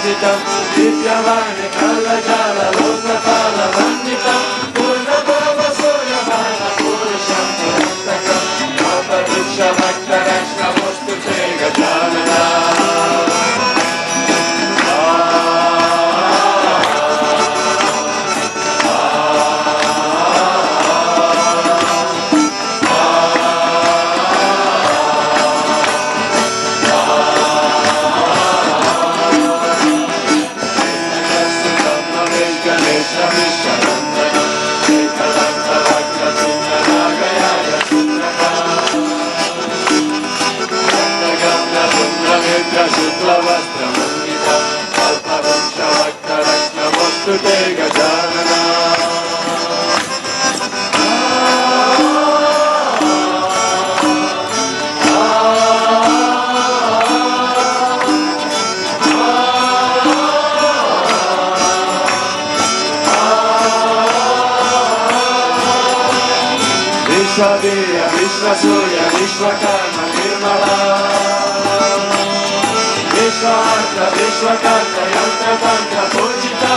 Vanditam Divyavani Kalajala Lokapala Vanditam Purnabhava Suryamana Purusham Purantakam Kalpadruksha Bhaktarashna Mostute Gajanana Vishwadeya, Vishwasuya, Vishwakarma, Nirmala Vishwartha, Vishwakarta, Yantra, Tantra, Pujita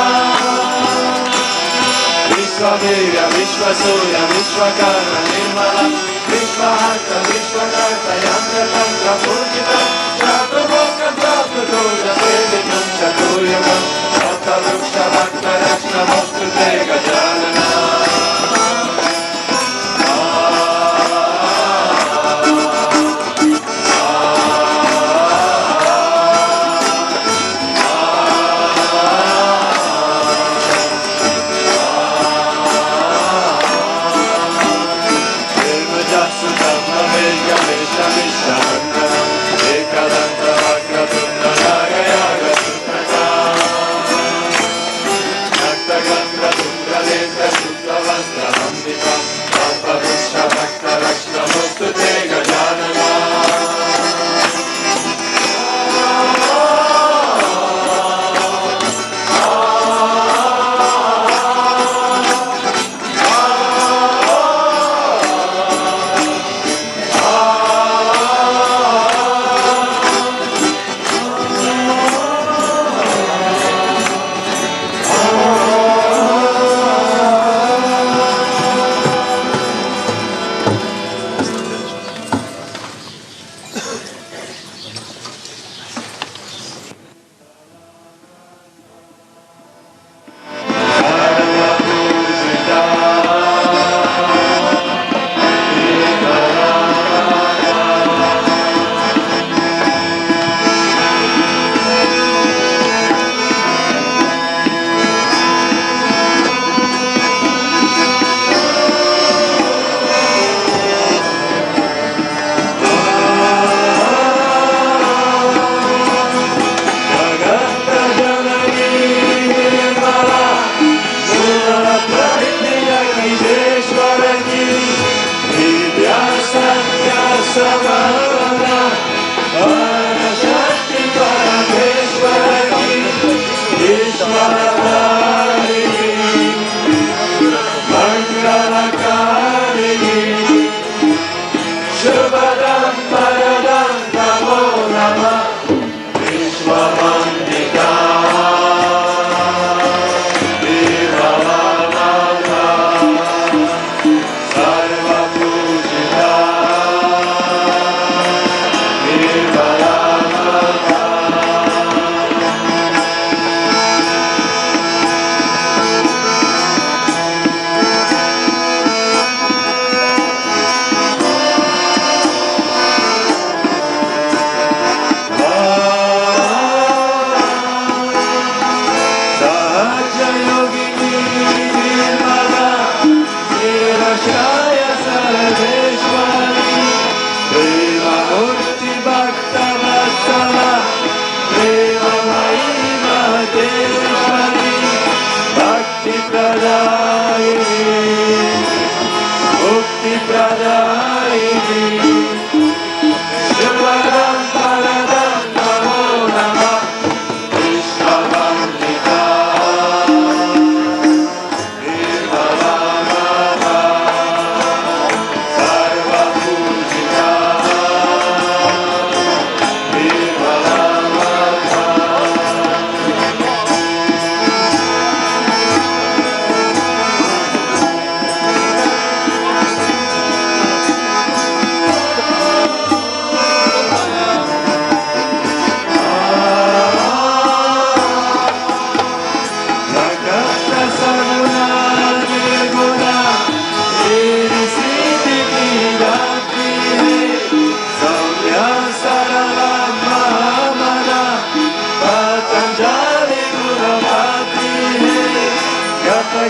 Vishwadeya, Vishwasuya, Vishwakarma, Nirmala Vishwartha, Vishwakarta, Yantra, Tantra, Pujita Chaturmukha, Chaturdoja, Sevitam, Chaturyagam Kalpavrukša, Bhaktarashna, Mostute, Gajanana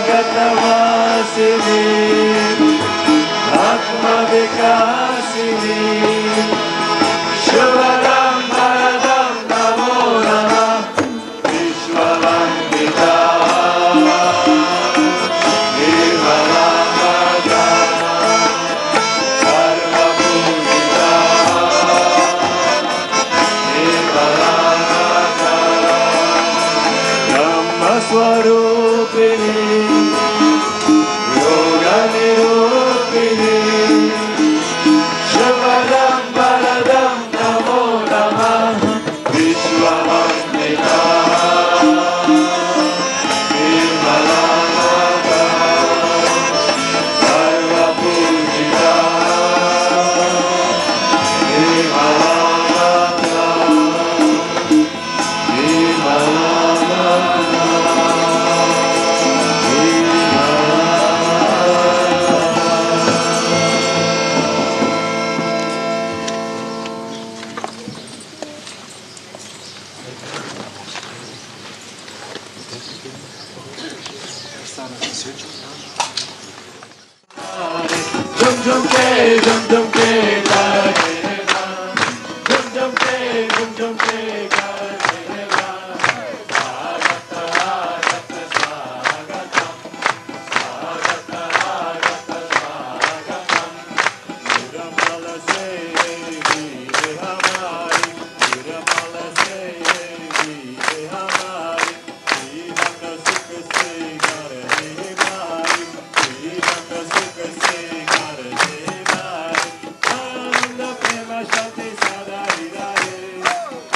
Jagatavasini Atma Vikasini Shubhadam Bharadam Namo Namah Vishwavandita Nirmalamata Sarvapujita Nirmalamata Brahma Swarupini Yoga Nirupini Shubhadam Bharadam Namo Namah Vishwavandita Nirmalamata Sarvapujita Nirmalamata Jum jum ke, jum jum ke, kare na. Jum jum ke, kare na. Swagata, swagata, swagatam. Swagata, swagatam. Nirmala se veere hamari. Nirmala se veere hamari. Nirmala sukh se kar he mari. Nirmala sukh se kar he mari. Ananda prema shanti sada hiraye.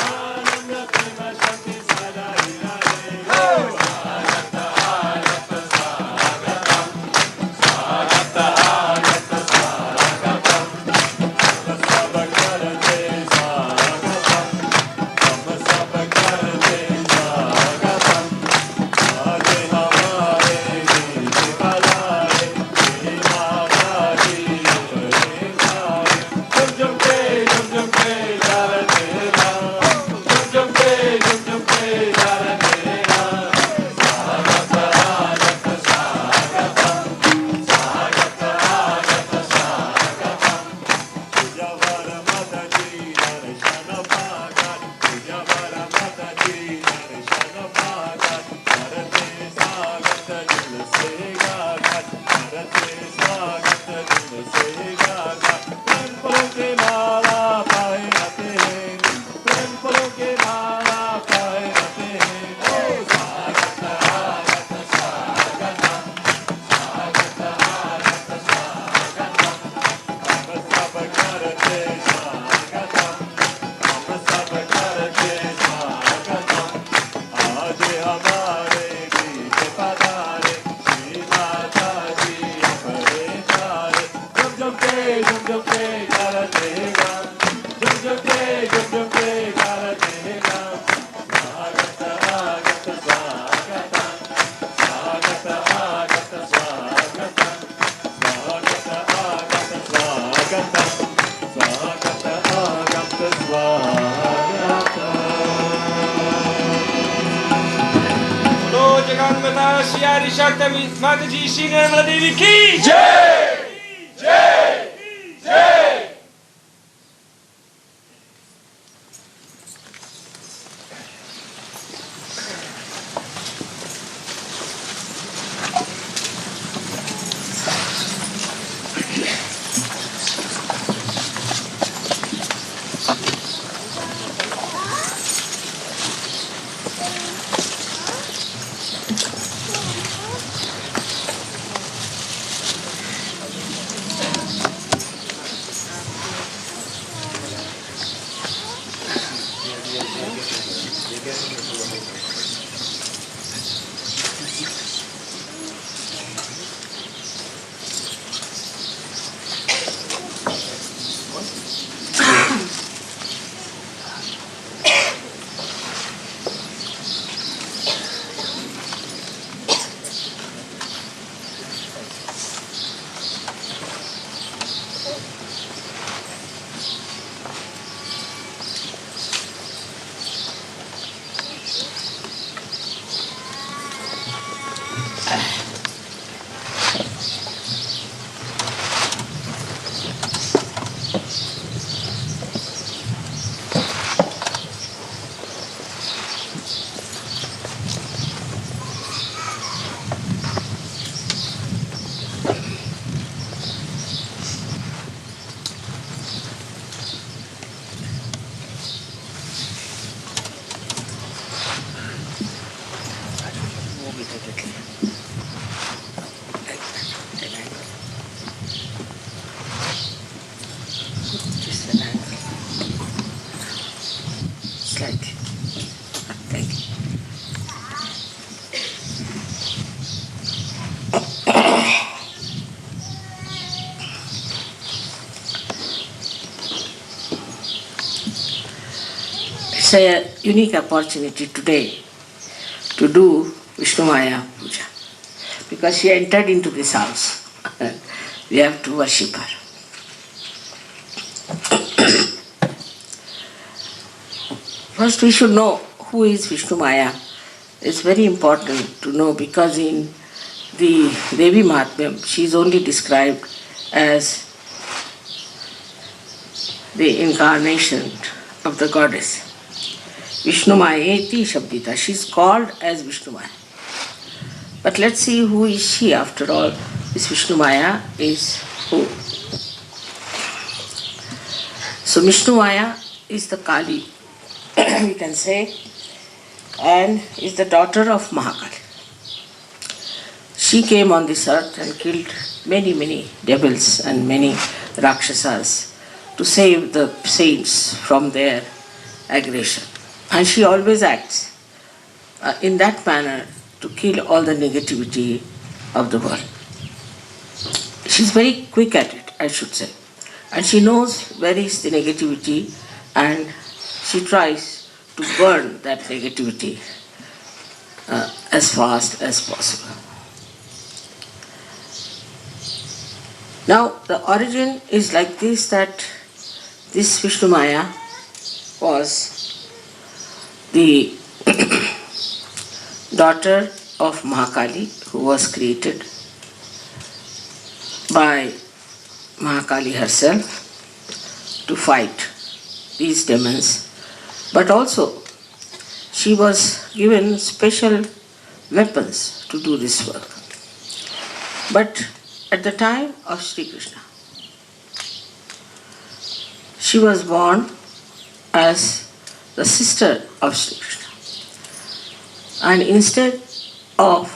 Ananda prema shanti sada hiraye. Swagata agata swagatam. Swagata agata swagatam. Sava karate swagatam. Sava karate swagatam. Aaj hamare desh palaye. Mahakali parisare. Jum jum ke karate na. Jum jum ke karate na. Swagata agata swagatam. Swagata agata swagatam. Pujavara Mataji Darshana Bhagat. Pujavara Mataji Darshana Bhagat. Bharate Swagata Dil se Gagat. Bharate Swagata Dil se Gagat. Prem palo ke mala pae rate hain. Prem palo ke mala pae rate hain. Swagata agata swagatam. Swagata agata swagatam. Sava karate swagatam. Sava karate swagatam. Aaj hamare beech padare. Shri Mataji apare chare. Jum jum ke karate ga. Jum jum ke karate ga. Swagata agata swagatam. Swagata agata swagatam. Swagata agata swagatam. Swagata agata swagatam. तो जगन्माता श्री आदि शक्ति माता जी श्री निर्मला देवी की जय जय जय It's a unique opportunity today to do Vishnumaya Puja because she entered into this house. We have to worship her. First we should know who is Vishnumaya. It's very important to know because in the Devi Mahatmyam she is only described as the incarnation of the goddess. Vishnumayeti Shabdita. She is called as Vishnumaya. But let's see who is she after all. This Vishnumaya is who? So Vishnumaya is the Kali, we can say, and is the daughter of Mahakali. She came on this earth and killed many devils and many Rakshasas to save the saints from their aggression. And she always acts in that manner to kill all the negativity of the world. She's very quick at it, I should say. And she knows where is the negativity and she tries to burn that negativity as fast as possible. Now, the origin is like this, that this Vishnumaya was the daughter of Mahakali, who was created by Mahakali herself to fight these demons. But also, she was given special weapons to do this work. But at the time of Sri Krishna, she was born as the sister of Sri Krishna. And instead of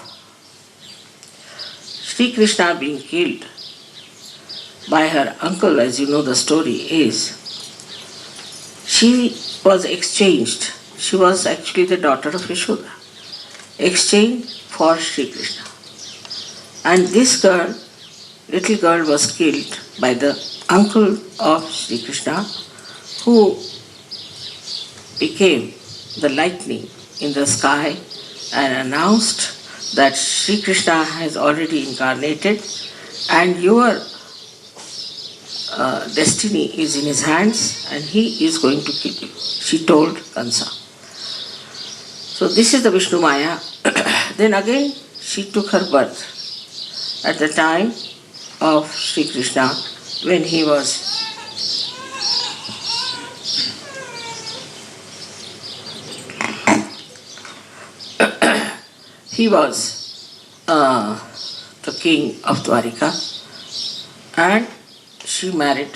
Sri Krishna being killed by her uncle, as you know the story is, she was exchanged. She was actually the daughter of Yashoda, exchanged for Sri Krishna. And this girl, little girl, was killed by the uncle of Sri Krishna, who became the lightning in the sky and announced that Sri Krishna has already incarnated and your destiny is in his hands and he is going to kill you. She told Kansa. So this is the Vishnumaya. Then again she took her birth at the time of Sri Krishna when he was the king of Dwarika, and she married,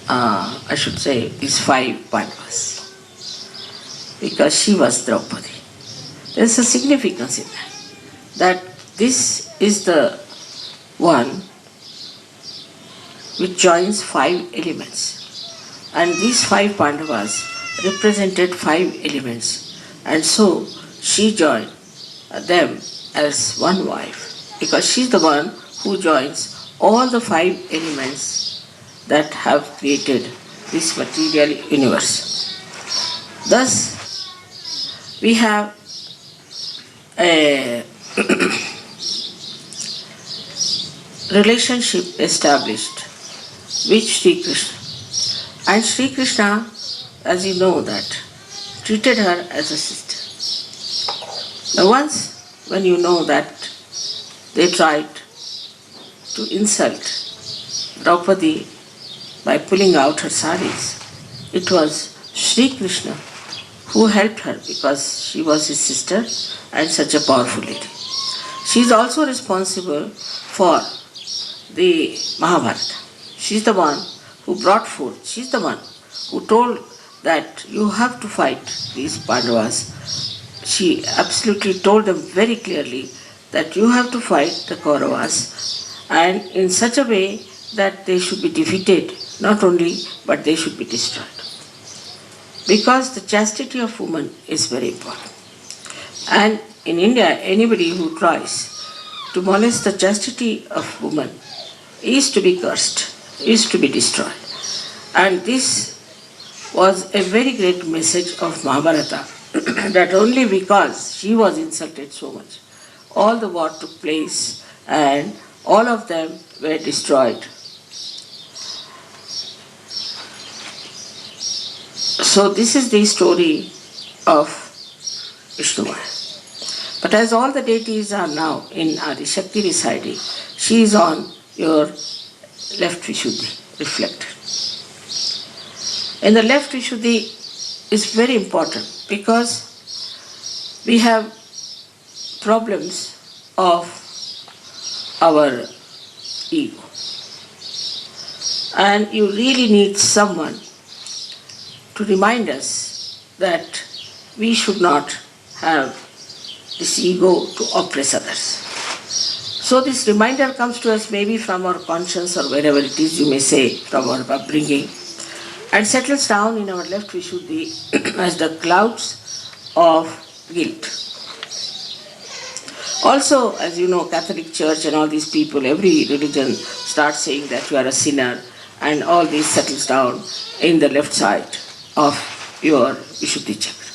I should say, these 5 Pandavas, because she was Draupadi. There is a significance in that this is the one which joins 5 elements, and these 5 Pandavas represented 5 elements. And so she joined them as one wife because she's the one who joins all the 5 elements that have created this material universe. Thus, we have a relationship established with Sri Krishna. And Sri Krishna, as you know that, treated her as a sister. Now once when you know that they tried to insult Draupadi by pulling out her saris, it was Sri Krishna who helped her because she was his sister and such a powerful lady. She is also responsible for the Mahabharata. She is the one who brought food. She is the one who told that you have to fight these Pandavas. She absolutely told them very clearly that you have to fight the Kauravas and in such a way that they should be defeated, not only, but they should be destroyed. Because the chastity of woman is very important. And in India, anybody who tries to molest the chastity of woman is to be cursed, is to be destroyed. And this was a very great message of Mahabharata, that only because she was insulted so much, all the war took place and all of them were destroyed. So this is the story of Vishnumaya. But as all the deities are now in Adi Shakti residing, she is on your left Vishuddhi, reflected. And the left Vishuddhi is very important because we have problems of our ego. And you really need someone to remind us that we should not have this ego to oppress others. So this reminder comes to us maybe from our conscience or wherever it is, you may say, from our upbringing, and settles down in our left Vishuddhi as the clouds of guilt. Also, as you know, Catholic Church and all these people, every religion starts saying that you are a sinner, and all this settles down in the left side of your Vishuddhi chakra.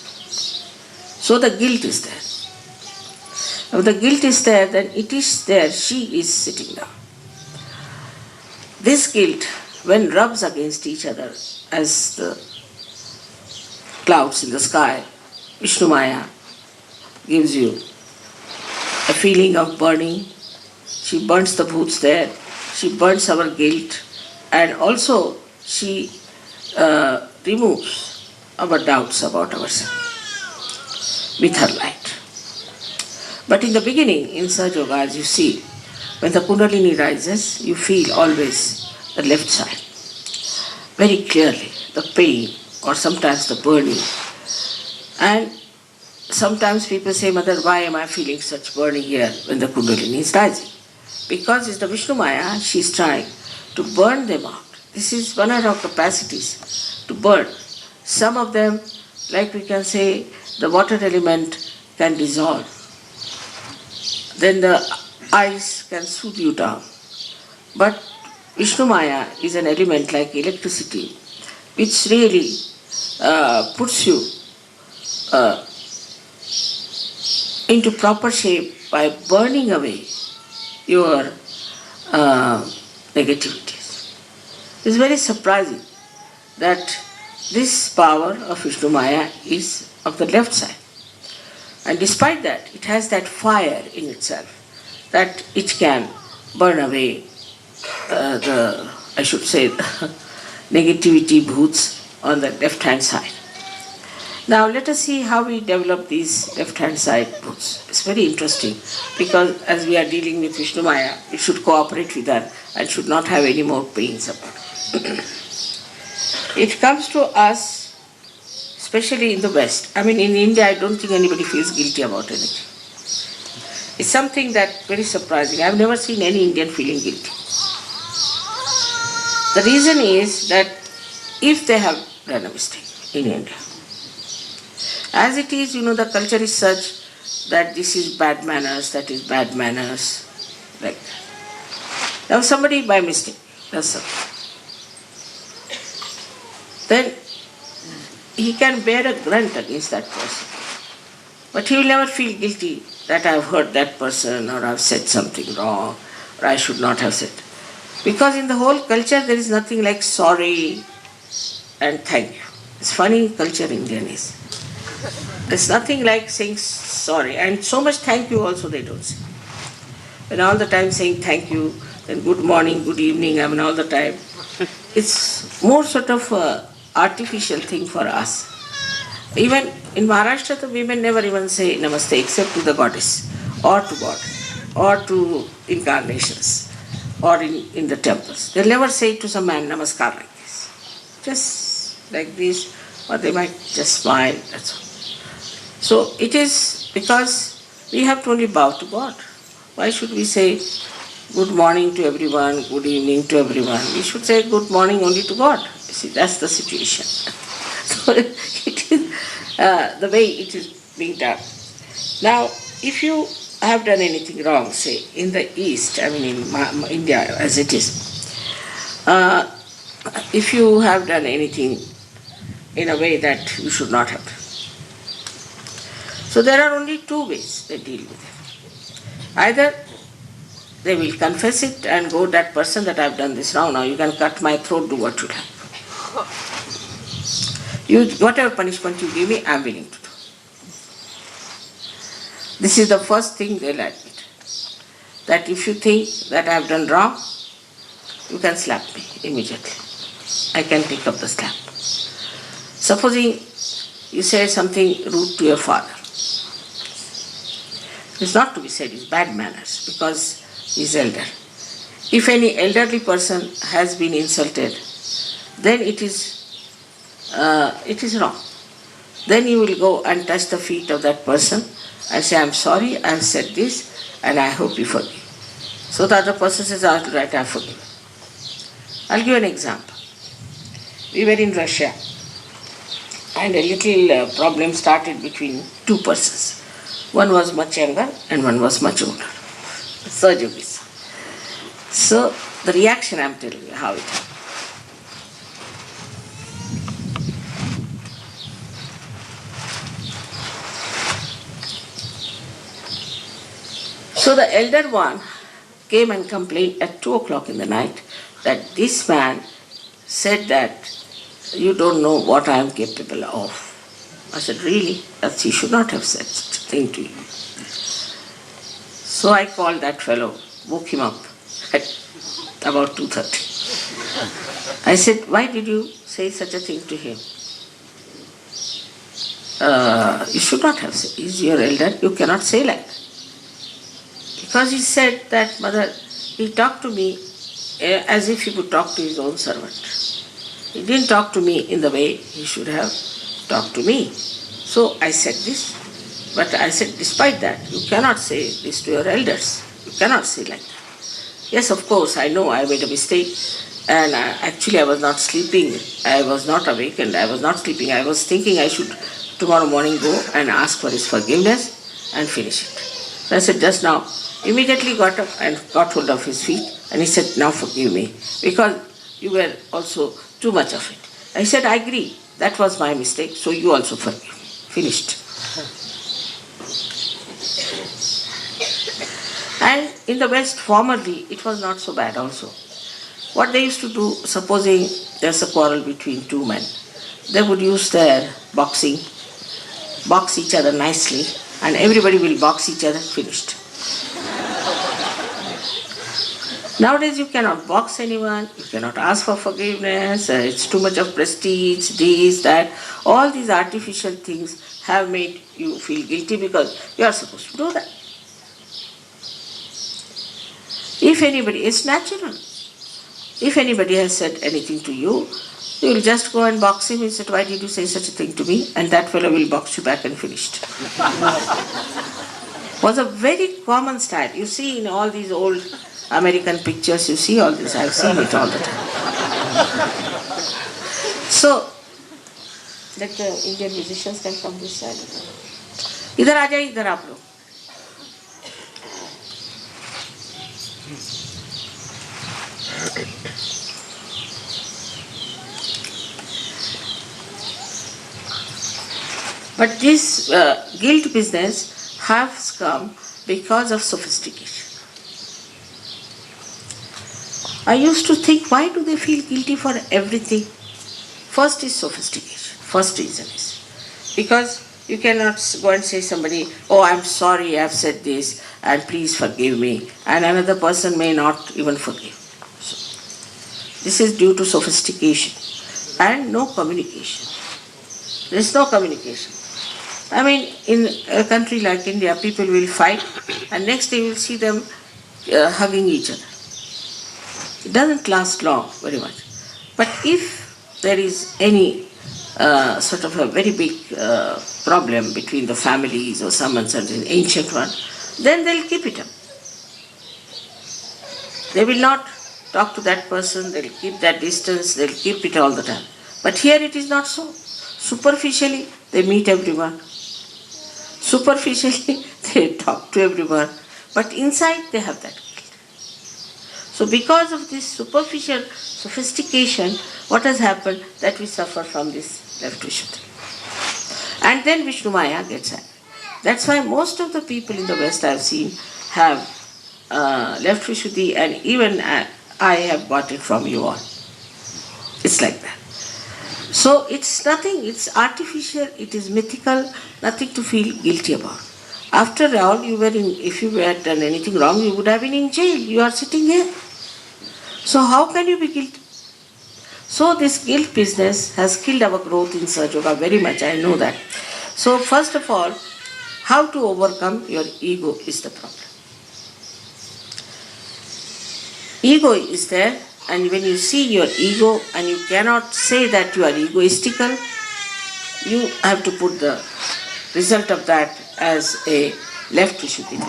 So the guilt is there. If the guilt is there, then it is there, she is sitting down. This guilt, when rubs against each other as the clouds in the sky, Vishnumaya gives you a feeling of burning. She burns the bhoots there, she burns our guilt, and also she removes our doubts about ourselves with her light. But in the beginning, in SahajaYoga, as you see, when the Kundalini rises, you feel always the left side, very clearly, the pain or sometimes the burning. And sometimes people say, Mother, why am I feeling such burning here when the Kundalini is rising? Because it's the Vishnumaya, she is trying to burn them out. This is one of our capacities, to burn. Some of them, like we can say, the water element can dissolve. Then the ice can soothe you down. But Vishnumaya is an element like electricity, which really puts you into proper shape by burning away your negativities. It's very surprising that this power of Vishnumaya is of the left side. And despite that, it has that fire in itself, that it can burn away the negativity bhoots on the left-hand side. Now let us see how we develop these left-hand side bhoots. It's very interesting because as we are dealing with Vishnumaya, we should cooperate with her and should not have any more pains about it. It comes to us especially in the West. I mean, in India, I don't think anybody feels guilty about anything. It's something that's very surprising. I've never seen any Indian feeling guilty. The reason is that if they have done a mistake in India, as it is, the culture is such that this is bad manners, that is bad manners, like that. Now somebody by mistake does something, then he can bear a grunt against that person. But he will never feel guilty that I have hurt that person or I have said something wrong or I should not have said. Because in the whole culture there is nothing like sorry and thank you. It's funny culture Indian is. There's nothing like saying sorry, and so much thank you also they don't say. When all the time saying thank you, then good morning, good evening, all the time. It's more sort of artificial thing for us. Even in Maharashtra, the women never even say namaste except to the goddess or to God or to incarnations or in the temples. They'll never say to some man namaskar like this. Just like this, or they might just smile, that's all. So it is because we have to only bow to God. Why should we say good morning to everyone, good evening to everyone? We should say good morning only to God. You see, that's the situation. So it is the way it is being done. Now, if you have done anything wrong, say in the East, in India as it is, if you have done anything in a way that you should not have done. So there are only two ways they deal with it. Either they will confess it and go, that person that I have done this wrong, now you can cut my throat, do what you like. Whatever punishment you give me, I am willing to do. This is the first thing they'll admit. That if you think that I have done wrong, you can slap me immediately. I can take up the slap. Supposing you say something rude to your father. It's not to be said, it's bad manners because he's elder. If any elderly person has been insulted, then it is wrong. Then you will go and touch the feet of that person and say, I'm sorry, I have said this and I hope you forgive. So the other person says, all right, I forgive. I'll give an example. We were in Russia and a little problem started between two persons. One was much younger and one was much older. SahajaYoga. So the reaction, I'm telling you how it happened. So the elder one came and complained at 2 o'clock in the night that this man said that you don't know what I am capable of. I said, really? That he should not have said such a thing to you. So I called that fellow, woke him up at about 2:30. I said, why did you say such a thing to him? You should not have said. He's your elder, you cannot say like that. Because he said that, mother, he talked to me as if he would talk to his own servant. He didn't talk to me in the way he should have talked to me. So I said this, but I said, despite that, you cannot say this to your elders. You cannot say like that. Yes, of course, I know I made a mistake, and actually I was not sleeping. I was not awakened. I was not sleeping. I was thinking I should tomorrow morning go and ask for his forgiveness and finish it. So I said, just now, immediately got up and got hold of his feet, and he said, now forgive me, because you were also too much of it. I said, I agree, that was my mistake, so you also forgive me. Finished. And in the West, formerly, it was not so bad also. What they used to do, supposing there's a quarrel between two men, they would use their boxing, box each other nicely, and everybody will box each other, finished. Nowadays you cannot box anyone, you cannot ask for forgiveness, it's too much of prestige, this, that. All these artificial things have made you feel guilty because you are supposed to do that. If anybody, it's natural. If anybody has said anything to you, you will just go and box him and say, why did you say such a thing to me? And that fellow will box you back and finished. Was a very common style. You see in all these old American pictures, you see all this. I've seen it all the time. So, let the Indian musicians can come this side. Idhar aa jaye, idhar aap log. But this guilt business has come because of sophistication. I used to think, why do they feel guilty for everything? First is sophistication. First reason is because you cannot go and say somebody, oh, I'm sorry, I've said this, and please forgive me, and another person may not even forgive. So, this is due to sophistication and no communication. There is no communication. I mean, in a country like India, people will fight, and next day you will see them hugging each other. It doesn't last long, very much. But if there is any sort of a very big problem between the families or some uncertain ancient one, then they'll keep it up. They will not talk to that person, they'll keep that distance, they'll keep it all the time. But here it is not so. Superficially, they meet everyone. Superficially, they talk to everyone. But inside, they have that guilt. So because of this superficial sophistication, what has happened? That we suffer from this left Vishuddhi. And then Vishnumaya gets angry. That's why most of the people in the West I've seen have left Vishuddhi, and even I have got it from you all. It's like that. So it's nothing, it's artificial, it is mythical, nothing to feel guilty about. After all, if you had done anything wrong, you would have been in jail. You are sitting here. So how can you be guilty? So this guilt business has killed our growth in SahajaYoga very much, I know that. So first of all, how to overcome your ego is the problem. Ego is there, and when you see your ego and you cannot say that you are egoistical, you have to put the result of that as a left Vishuddhi.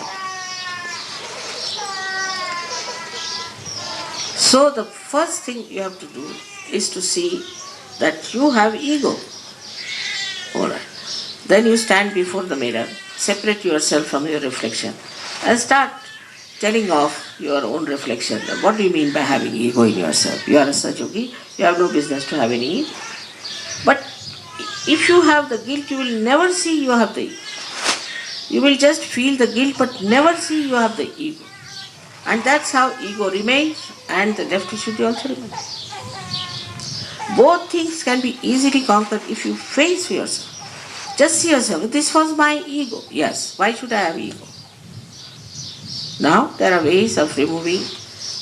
So the first thing you have to do is to see that you have ego. Alright. Then you stand before the mirror, separate yourself from your reflection, and start telling off your own reflection. What do you mean by having ego in yourself? You are a SahajaYogi, you have no business to have any ego. But if you have the guilt, you will never see you have the ego. You will just feel the guilt but never see you have the ego. And that's how ego remains and the left Vishuddhi also remains. Both things can be easily conquered if you face yourself. Just see yourself, this was my ego. Yes, why should I have ego? Now there are ways of removing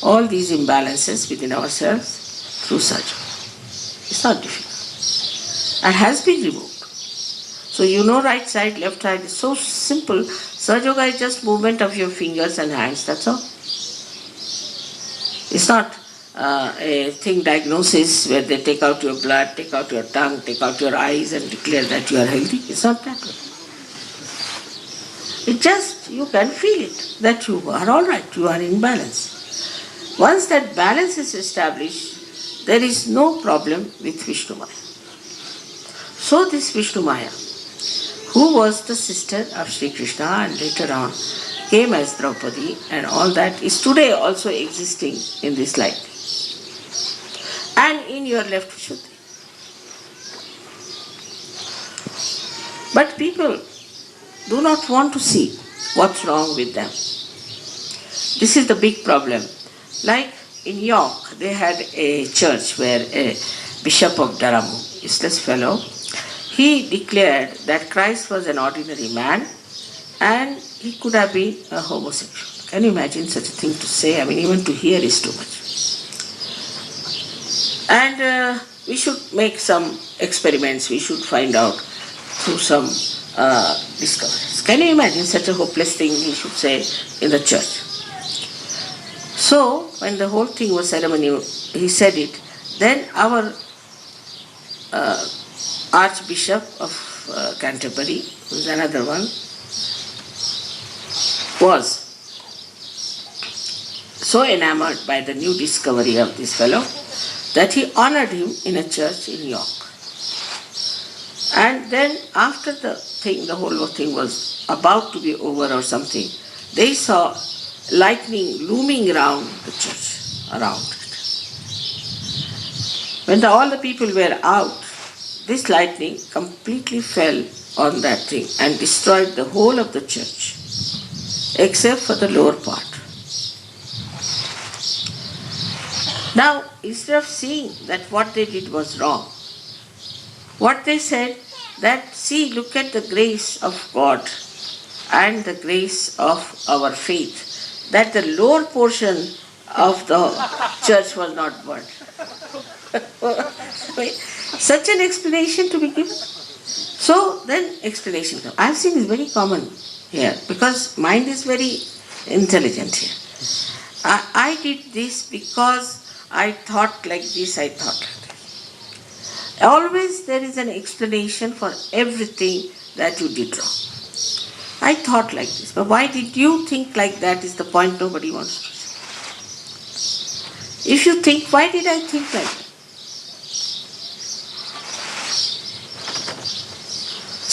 all these imbalances within ourselves through SahajaYoga. It's not difficult. And has been removed. So you know right side, left side is so simple. SahajaYoga is just movement of your fingers and hands, that's all. It's not a thing diagnosis where they take out your blood, take out your tongue, take out your eyes and declare that you are healthy. It's not that way. It just, you can feel it, that you are alright, you are in balance. Once that balance is established, there is no problem with Vishnumaya. So this Vishnumaya, who was the sister of Shri Krishna and later on came as Draupadi and all that, is today also existing in this light. And in your left Vishuddhi. But people do not want to see what's wrong with them. This is the big problem. Like in York, they had a church where a bishop of Durham, useless fellow, he declared that Christ was an ordinary man and he could have been a homosexual. Can you imagine such a thing to say? I mean, even to hear is too much. And we should make some experiments. We should find out through some discoveries. Can you imagine such a hopeless thing he should say in the church? So, when the whole thing was ceremonial, he said it. Then our Archbishop of Canterbury, who's another one, was so enamored by the new discovery of this fellow that he honored him in a church in York. And then after the thing, the whole thing was about to be over or something, they saw lightning looming around the church, around it. When all the people were out, this lightning completely fell on that thing and destroyed the whole of the church, except for the lower part. Now, instead of seeing that what they did was wrong, what they said that, see, look at the grace of God and the grace of our faith, that the lower portion of the church was not burnt. Such an explanation to be given. So then explanation comes. I have seen it's very common here because mind is very intelligent here. I did this because I thought like this, I thought like that. Always there is an explanation for everything that you did wrong. I thought like this, but why did you think like that is the point nobody wants to say. If you think, why did I think like that?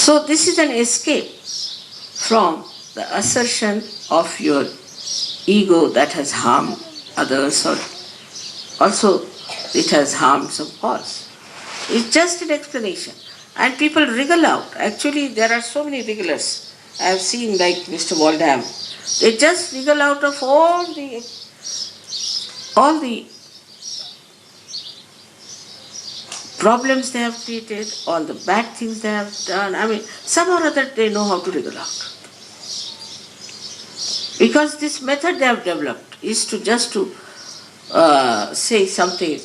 So this is an escape from the assertion of your ego that has harmed others, or also it has harmed some cause. It's just an explanation. And people wriggle out. Actually, there are so many wrigglers. I have seen, like Mr. Waldham. They just wriggle out of all the problems they have created, all the bad things they have done. I mean, somehow or other they know how to wriggle out. Because this method they have developed is to just to say something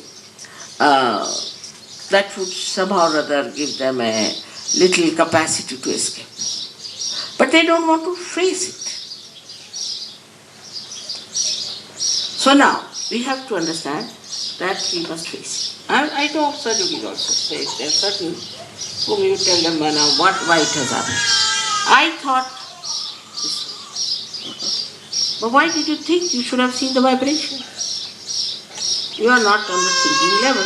that would somehow or other give them a little capacity to escape. But they don't want to face it. So now, we have to understand that we must face it. I know SahajaYogi also says there are certain whom you tell them now why it has happened. I thought this way. But why did you think? You should have seen the vibration. You are not on the thinking level.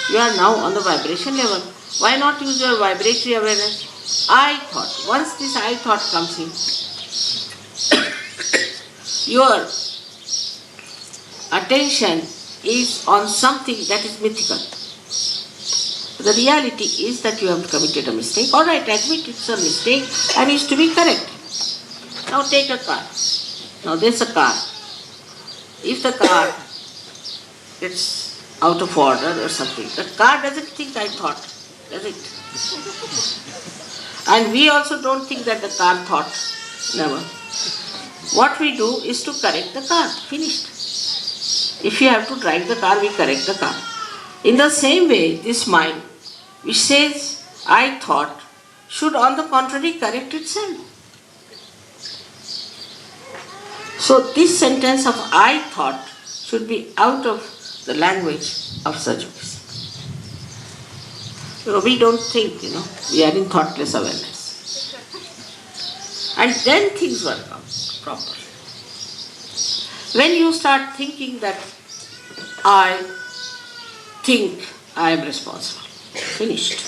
You are now on the vibration level. Why not use your vibratory awareness? I thought. Once this I thought comes in, your attention is on something that is mythical. The reality is that you have committed a mistake. All right, admit it's a mistake and it's to be corrected. Now take a car. Now there's a car. If the car gets out of order or something, the car doesn't think I thought, does it? And we also don't think that the car thought. Never. What we do is to correct the car. Finished. If you have to drive the car, we correct the car. In the same way, this mind, which says, I thought, should on the contrary correct itself. So this sentence of I thought should be out of the language of SahajaYoga. We don't think, we are in thoughtless awareness. And then things work out properly. When you start thinking that I think I am responsible, finished.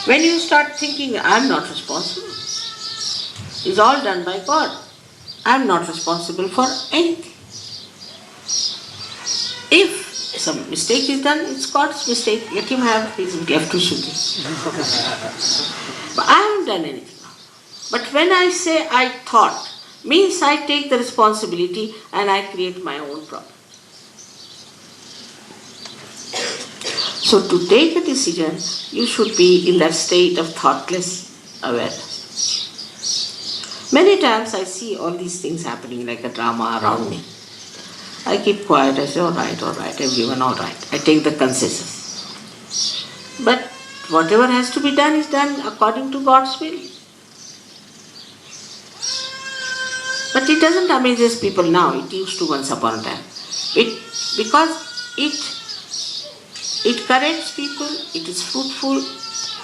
When you start thinking I am not responsible, it's all done by God. I am not responsible for anything. If some mistake is done, it's God's mistake. Let him have his left to shooting. But I haven't done anything. But when I say I thought, means I take the responsibility and I create my own problem. So to take a decision, you should be in that state of thoughtless awareness. Many times I see all these things happening like a drama around me. I keep quiet, I say, all right, everyone all right. I take the consensus. But whatever has to be done is done according to God's will. But it doesn't amaze people now, it used to once upon a time. Because it corrects people, it is fruitful,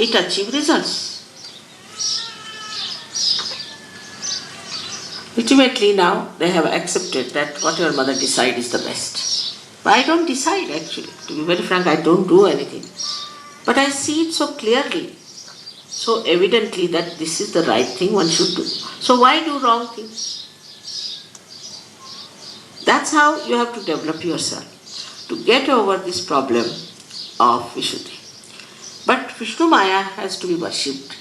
it achieves results. Ultimately now they have accepted that whatever mother decides is the best. But I don't decide actually. To be very frank, I don't do anything. But I see it so clearly, so evidently that this is the right thing one should do. So why do wrong things? That's how you have to develop yourself, to get over this problem of Vishuddhi. But Vishnumaya has to be worshipped,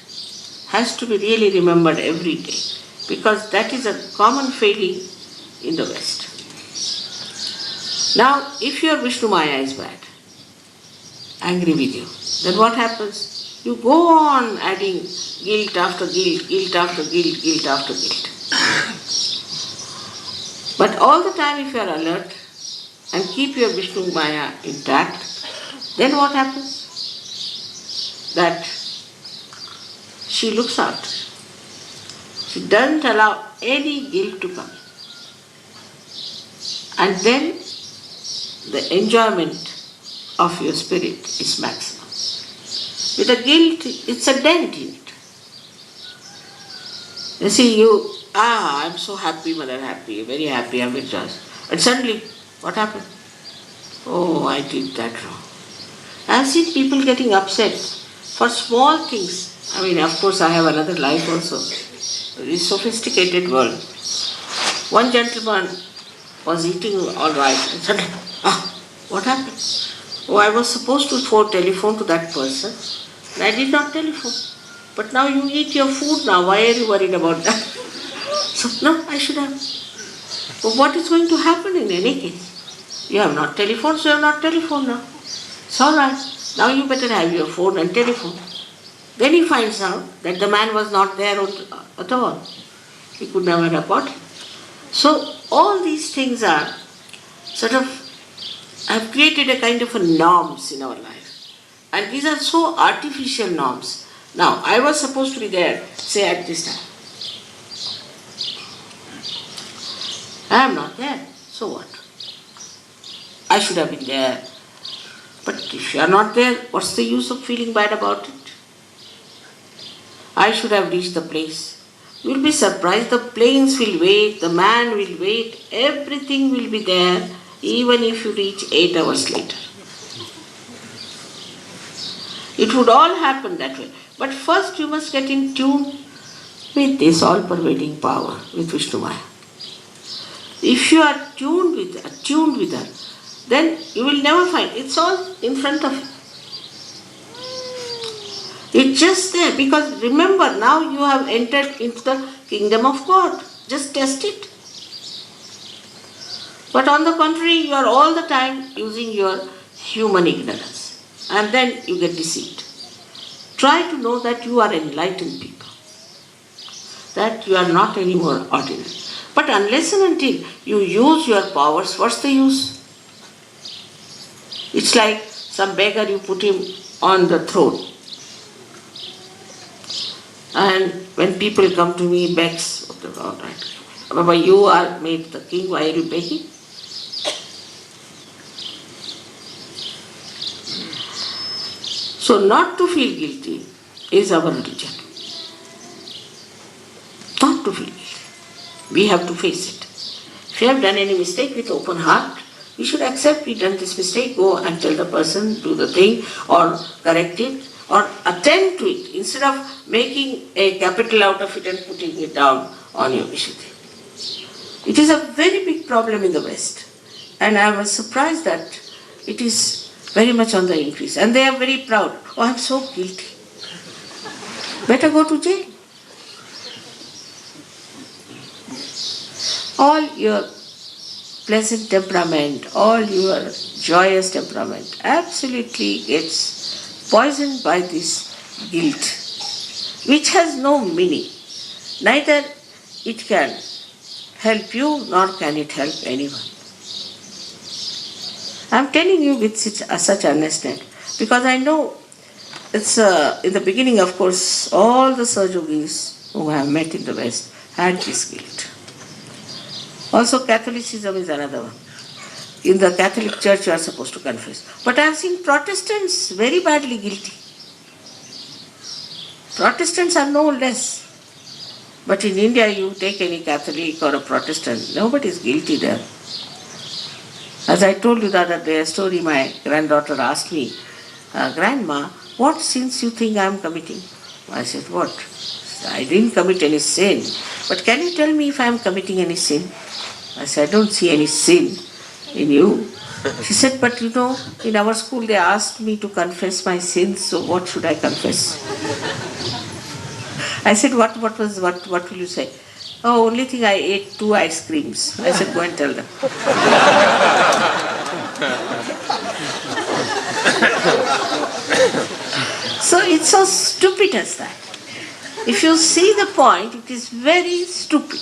has to be really remembered every day, because that is a common failing in the West. Now, if your Vishnumaya is bad, angry with you, then what happens? You go on adding guilt after guilt, guilt after guilt, guilt after guilt. But all the time if you are alert and keep your Vishnumaya intact, then what happens? That she looks out. She doesn't allow any guilt to come in. And then the enjoyment of your spirit is maximum. With the guilt, it's a dent in it. You see, I'm so happy, mother, happy, very happy, I'm rejoiced. And suddenly, what happened? Oh, I did that wrong. I've seen people getting upset for small things. I mean, of course, I have another life also. This sophisticated world. One gentleman was eating all right and suddenly, what happened? Oh, I was supposed to telephone to that person I did not telephone. But now you eat your food now. Why are you worried about that? So, no, I should have. But what is going to happen in any case? You have not telephoned, so you have not telephoned now. It's all right. Now you better have your phone and telephone. Then he finds out that the man was not there at all. He could never report him. So all these things are sort of, have created a kind of a norms in our life. And these are so artificial norms. Now, I was supposed to be there, say at this time. I am not there. So what? I should have been there. But if you are not there, what's the use of feeling bad about it? I should have reached the place. You will be surprised, the planes will wait, the man will wait, everything will be there, even if you reach 8 hours later. It would all happen that way. But first you must get in tune with this all-pervading power, with Vishnumaya. If you are tuned with her, then you will never find, it's all in front of you. It's just there, because remember, now you have entered into the kingdom of God. Just test it. But on the contrary, you are all the time using your human ignorance. And then you get deceived. Try to know that you are enlightened people. That you are not anymore ordinary. But unless and until you use your powers, what's the use? It's like some beggar, you put him on the throne. And when people come to me, begs, all right, Baba, you are made the king, why are you begging? So not to feel guilty is our religion. Not to feel guilty. We have to face it. If you have done any mistake, with open heart, we should accept we done this mistake, go and tell the person, do the thing, or correct it, or attend to it, instead of making a capital out of it and putting it down on your Vishuddhi. It is a very big problem in the West. And I was surprised that it is very much on the increase. And they are very proud. Oh, I am so guilty. Better go to jail. All your pleasant temperament, all your joyous temperament absolutely gets poisoned by this guilt, which has no meaning. Neither it can help you nor can it help anyone. I am telling you with such earnestness because I know it's in the beginning, of course, all the SahajaYogis whom I have met in the West had this guilt. Also, Catholicism is another one. In the Catholic Church, you are supposed to confess. But I have seen Protestants very badly guilty. Protestants are no less. But in India, you take any Catholic or a Protestant, nobody is guilty there. As I told you the other day, a story my granddaughter asked me, Grandma, what sins you think I am committing? I said, what? I didn't commit any sin. But can you tell me if I am committing any sin? I said, I don't see any sin in you. She said, but you know, in our school they asked me to confess my sins, so what should I confess? I said, what will you say? Oh, only thing I ate 2 ice creams. I said, go and tell them. So it's so stupid as that. If you see the point, it is very stupid.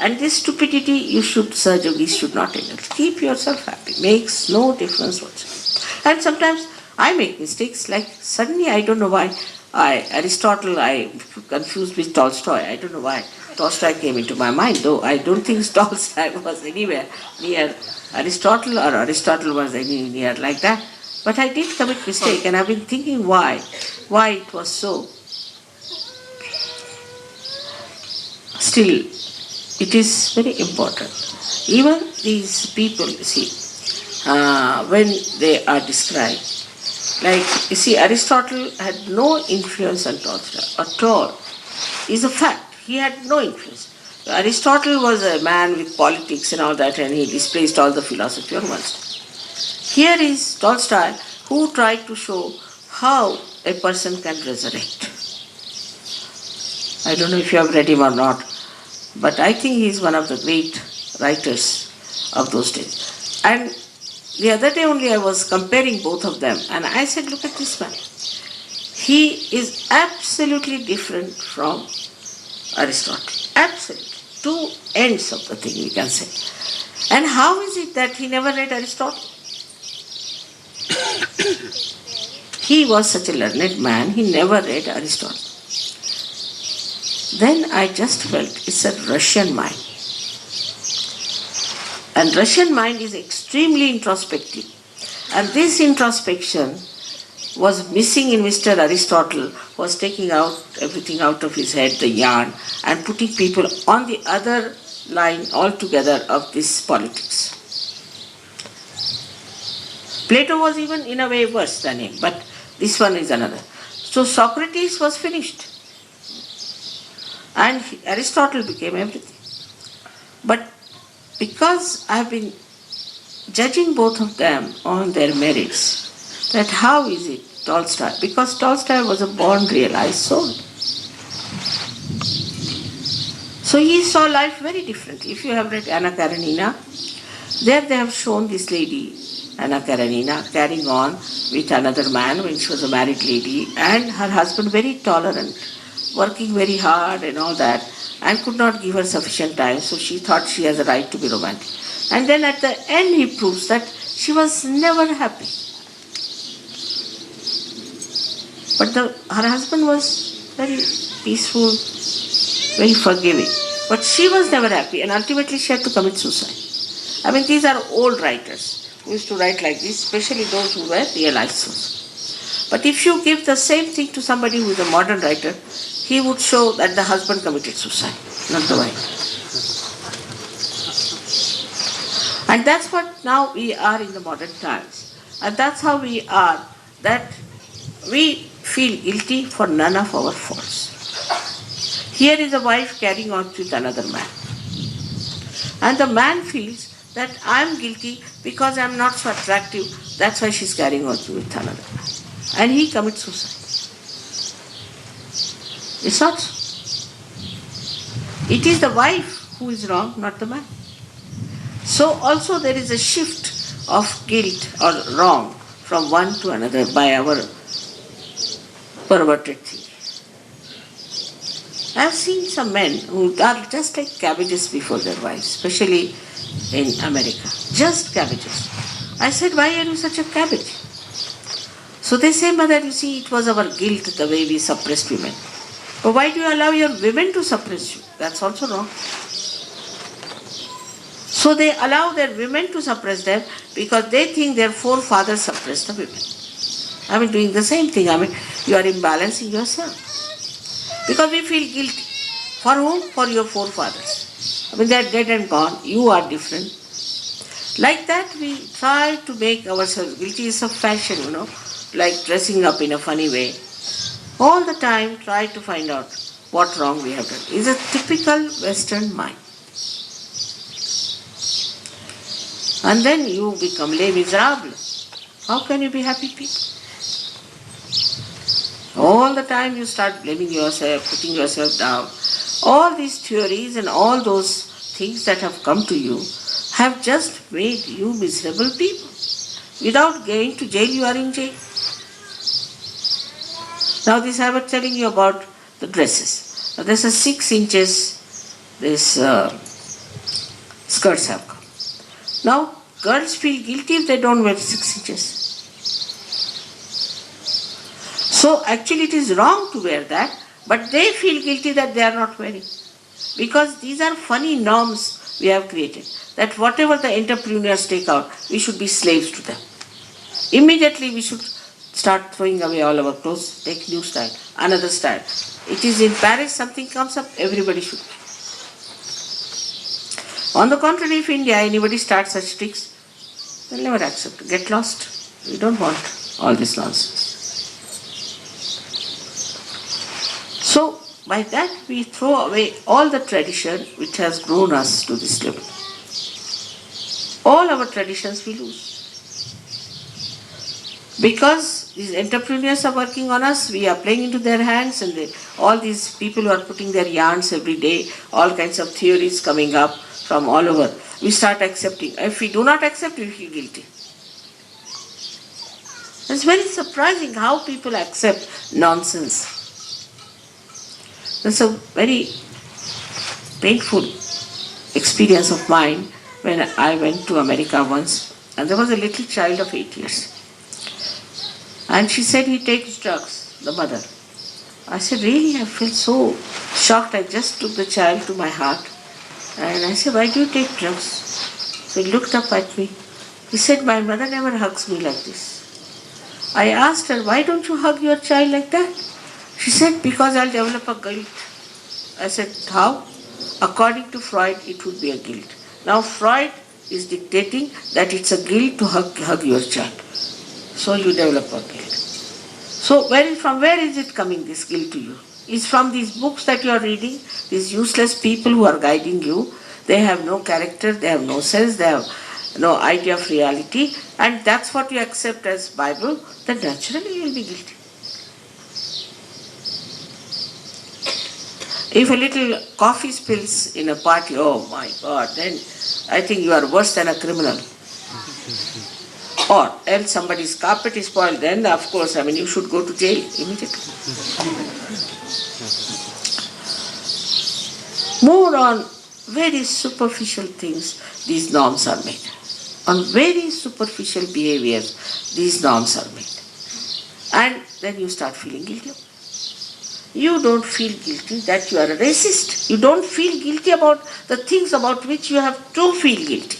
And this stupidity SahajaYogis should not indulge. Keep yourself happy. Makes no difference whatsoever. And sometimes I make mistakes, like suddenly I don't know why Aristotle I confused with Tolstoy. I don't know why Tolstoy came into my mind, though I don't think Tolstoy was anywhere near Aristotle or Aristotle was any near like that. But I did commit mistake and I've been thinking why it was so. Still, it is very important. Even these people, you see, when they are described, like, you see, Aristotle had no influence on Tolstoy at all. It's a fact. He had no influence. Aristotle was a man with politics and all that, and he displaced all the philosophy on one side. Here is Tolstoy, who tried to show how a person can resurrect. I don't know if you have read him or not, but I think he is one of the great writers of those days. And the other day only I was comparing both of them, and I said, look at this man. He is absolutely different from Aristotle. Absolutely. Two ends of the thing, we can say. And how is it that he never read Aristotle? He was such a learned man, he never read Aristotle. Then I just felt it's a Russian mind. And Russian mind is extremely introspective. And this introspection was missing in Mr. Aristotle, was taking out everything out of his head, the yarn, and putting people on the other line altogether of this politics. Plato was even in a way worse than him, but this one is another. So Socrates was finished. And Aristotle became everything. But because I have been judging both of them on their merits, that how is it Tolstoy? Because Tolstoy was a born realized soul. So he saw life very differently. If you have read Anna Karenina, there they have shown this lady, Anna Karenina, carrying on with another man when she was a married lady, and her husband very tolerant, working very hard and all that, and could not give her sufficient time, so she thought she has a right to be romantic. And then at the end he proves that she was never happy. But her husband was very peaceful, very forgiving. But she was never happy, and ultimately she had to commit suicide. I mean, these are old writers who used to write like this, especially those who were realized souls. But if you give the same thing to somebody who is a modern writer, he would show that the husband committed suicide, not the wife. And that's what now we are in the modern times. And that's how we are, that we feel guilty for none of our faults. Here is a wife carrying on with another man. And the man feels that I am guilty because I am not so attractive, that's why she is carrying on with another man. And he commits suicide. It's not so. It is the wife who is wrong, not the man. So also there is a shift of guilt or wrong from one to another by our perverted theory. I have seen some men who are just like cabbages before their wives, especially in America. Just cabbages. I said, why are you such a cabbage? So they say, Mother, you see, it was our guilt the way we suppressed women. But why do you allow your women to suppress you? That's also wrong. So they allow their women to suppress them because they think their forefathers suppressed the women. I mean, doing the same thing. I mean, you are imbalancing yourself. Because we feel guilty. For whom? For your forefathers. I mean, they are dead and gone. You are different. Like that, we try to make ourselves guilty. It's a fashion, like dressing up in a funny way. All the time, try to find out what wrong we have done. It's a typical Western mind. And then you become les miserables. How can you be happy people? All the time you start blaming yourself, putting yourself down. All these theories and all those things that have come to you have just made you miserable people. Without going to jail, you are in jail. Now this I was telling you about the dresses. Now there's a 6 inches, this skirts have come. Now girls feel guilty if they don't wear 6 inches. So actually it is wrong to wear that, but they feel guilty that they are not wearing. Because these are funny norms we have created, that whatever the entrepreneurs take out, we should be slaves to them. Immediately we should start throwing away all our clothes, take new style, another style. It is in Paris, something comes up, everybody should. On the contrary, if India, anybody starts such tricks, they'll never accept. Get lost. We don't want all this nonsense. So, by that we throw away all the tradition which has grown us to this level. All our traditions we lose. Because these entrepreneurs are working on us, we are playing into their hands, and all these people who are putting their yarns every day, all kinds of theories coming up from all over, we start accepting. If we do not accept, we feel guilty. It's very surprising how people accept nonsense. That's a very painful experience of mine when I went to America once, and there was a little child of 8 years. And she said he takes drugs, the mother. I said, really? I felt so shocked. I just took the child to my heart. And I said, why do you take drugs? So he looked up at me. He said, my mother never hugs me like this. I asked her, why don't you hug your child like that? She said, because I'll develop a guilt. I said, how? According to Freud, it would be a guilt. Now Freud is dictating that it's a guilt to hug your child. So you develop a guilt. So from where is it coming, this guilt to you? It's from these books that you are reading, these useless people who are guiding you. They have no character, they have no sense, they have no idea of reality, and that's what you accept as Bible, then naturally you will be guilty. If a little coffee spills in a party, oh my God, then I think you are worse than a criminal. Or else somebody's carpet is spoiled, then of course, you should go to jail immediately. More on very superficial things, these norms are made. On very superficial behaviors, these norms are made. And then you start feeling guilty. You don't feel guilty that you are a racist. You don't feel guilty about the things about which you have to feel guilty.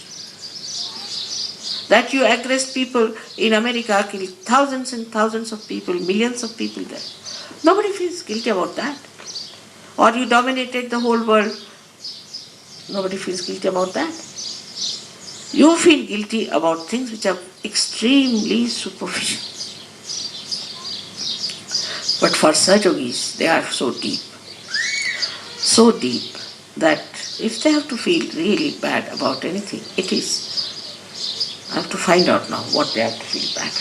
That you aggressed people in America, killed thousands and thousands of people, millions of people there. Nobody feels guilty about that. Or you dominated the whole world. Nobody feels guilty about that. You feel guilty about things which are extremely superficial. But for Sahajayogis, they are so deep that if they have to feel really bad about anything, it is. I have to find out now what they have to feel bad.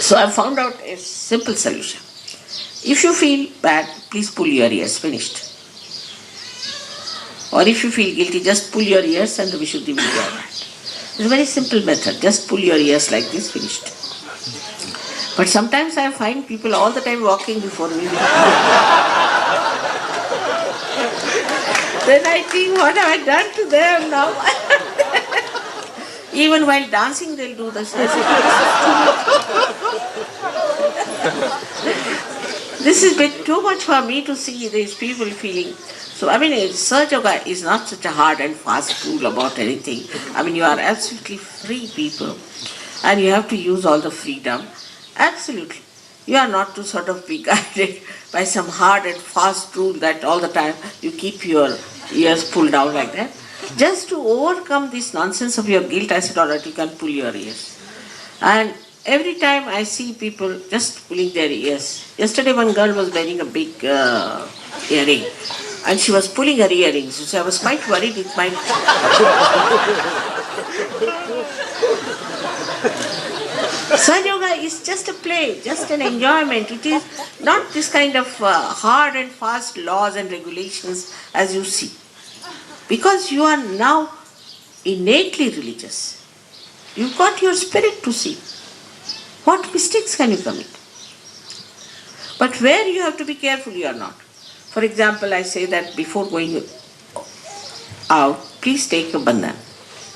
So I found out a simple solution. If you feel bad, please pull your ears, finished. Or if you feel guilty, just pull your ears and the Vishuddhi will be alright. It's a very simple method, just pull your ears like this, finished. But sometimes I find people all the time walking before me. Then I think, what have I done to them now? Even while dancing, they'll do the same. This is a bit too much for me to see these people feeling. So, SahajaYoga is not such a hard and fast rule about anything. You are absolutely free people. And you have to use all the freedom. Absolutely. You are not to sort of be guided by some hard and fast rule that all the time you keep your ears pulled down like that. Just to overcome this nonsense of your guilt, I said, all right, you can pull your ears. And every time I see people just pulling their ears. Yesterday one girl was wearing a big earring. And she was pulling her earrings. So I was quite worried it might... SahajaYoga is just a play, just an enjoyment. It is not this kind of hard and fast laws and regulations as you see. Because you are now innately religious. You've got your spirit to see. What mistakes can you commit? But where you have to be careful, you are not. For example, I say that before going out, please take a bandhan.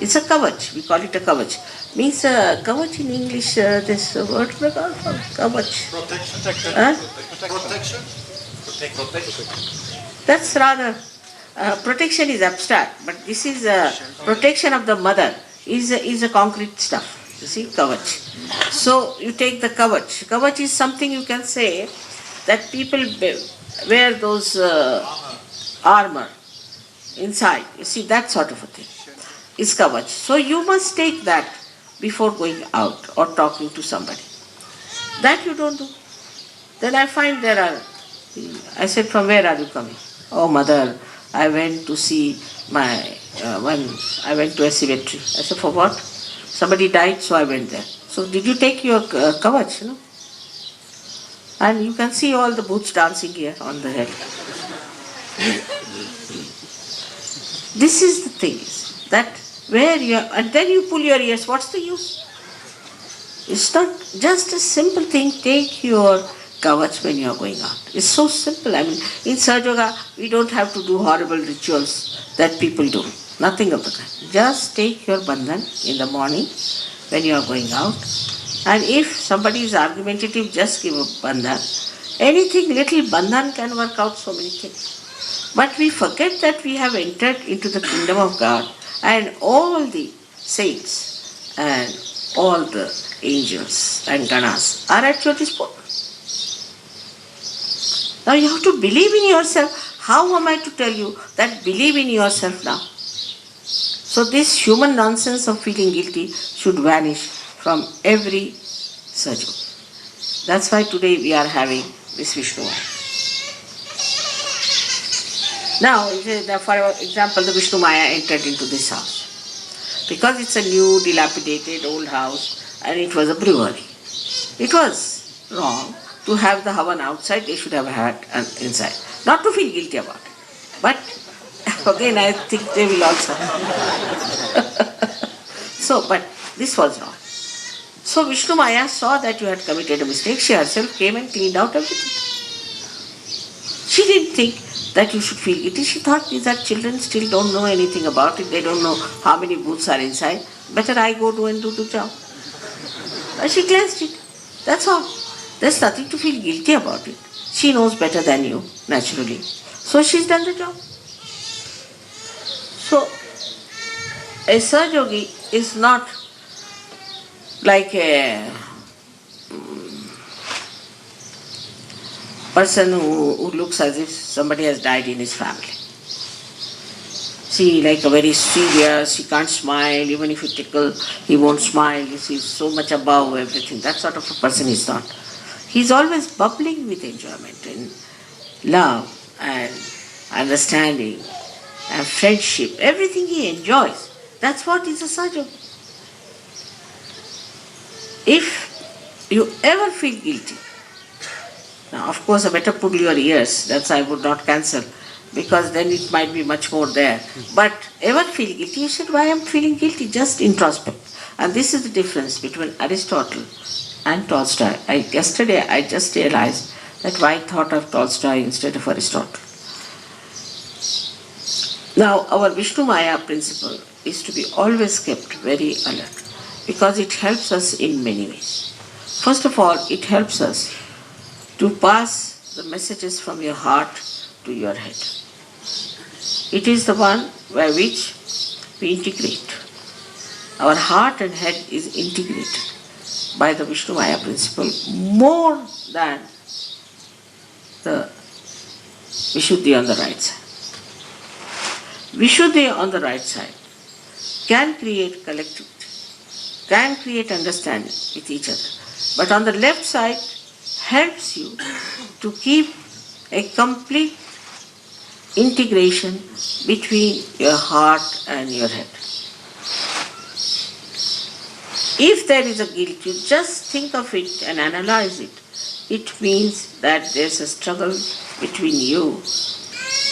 It's a kavach. We call it a kavach. Means kavach in English, this word for kavach. Protection. Protection. That's rather, protection is abstract, but this is protection of the mother, is a concrete stuff. You see, kavach. So you take the kavach. Kavach is something you can say that people wear those armor inside. You see, that sort of a thing is kavach. So you must take that before going out or talking to somebody. That you don't do. Then I find I said, from where are you coming? Oh, mother, I went to see I went to a cemetery. I said, for what? Somebody died, so I went there. So did you take your kavach, And you can see all the boots dancing here on the head. This is the thing, that where you are, and then you pull your ears, what's the use? It's not just a simple thing, take your kavach when you are going out. It's so simple. I mean, in SahajaYoga, we don't have to do horrible rituals that people do. Nothing of the kind. Just take your bandhan in the morning when you are going out. And if somebody is argumentative, just give a bandhan. Anything little bandhan can work out so many things. But we forget that we have entered into the kingdom of God, and all the saints and all the angels and ganas are at your disposal. Now you have to believe in yourself. How am I to tell you that believe in yourself now? So this human nonsense of feeling guilty should vanish from every SahajaYoga. That's why today we are having this Vishnumaya. Now, for example, the Vishnumaya entered into this house. Because it's a new, dilapidated, old house, and it was a brewery. It was wrong to have the havan outside, they should have had inside. Not to feel guilty about it. But again, I think they will also. But this was wrong. So Vishnumaya saw that you had committed a mistake. She herself came and cleaned out everything. She didn't think that you should feel guilty. She thought these are children, still don't know anything about it. They don't know how many booths are inside. Better I go do the job. And she cleansed it. That's all. There's nothing to feel guilty about it. She knows better than you, naturally. So she's done the job. So a SahajaYogi is not like a person who looks as if somebody has died in his family. See, like a very serious, he can't smile, even if you tickle, he won't smile, he's so much above everything. That sort of a person is not. He's always bubbling with enjoyment and love and understanding and friendship, everything he enjoys. That's what is a SahajaYogi. If you ever feel guilty, now of course I better pull your ears, that's I would not cancel, because then it might be much more there. But ever feel guilty, you said, why am I feeling guilty? Just introspect. And this is the difference between Aristotle and Tolstoy. Yesterday I just realized that why I thought of Tolstoy instead of Aristotle. Now our Vishnumaya principle is to be always kept very alert, because it helps us in many ways. First of all, it helps us to pass the messages from your heart to your head. It is the one by which we integrate. Our heart and head is integrated by the Vishnumaya principle more than the Vishuddhi on the right side. Vishuddhi on the right side can create collectivity, can create understanding with each other. But on the left side helps you to keep a complete integration between your heart and your head. If there is a guilt, you just think of it and analyze it. It means that there's a struggle between you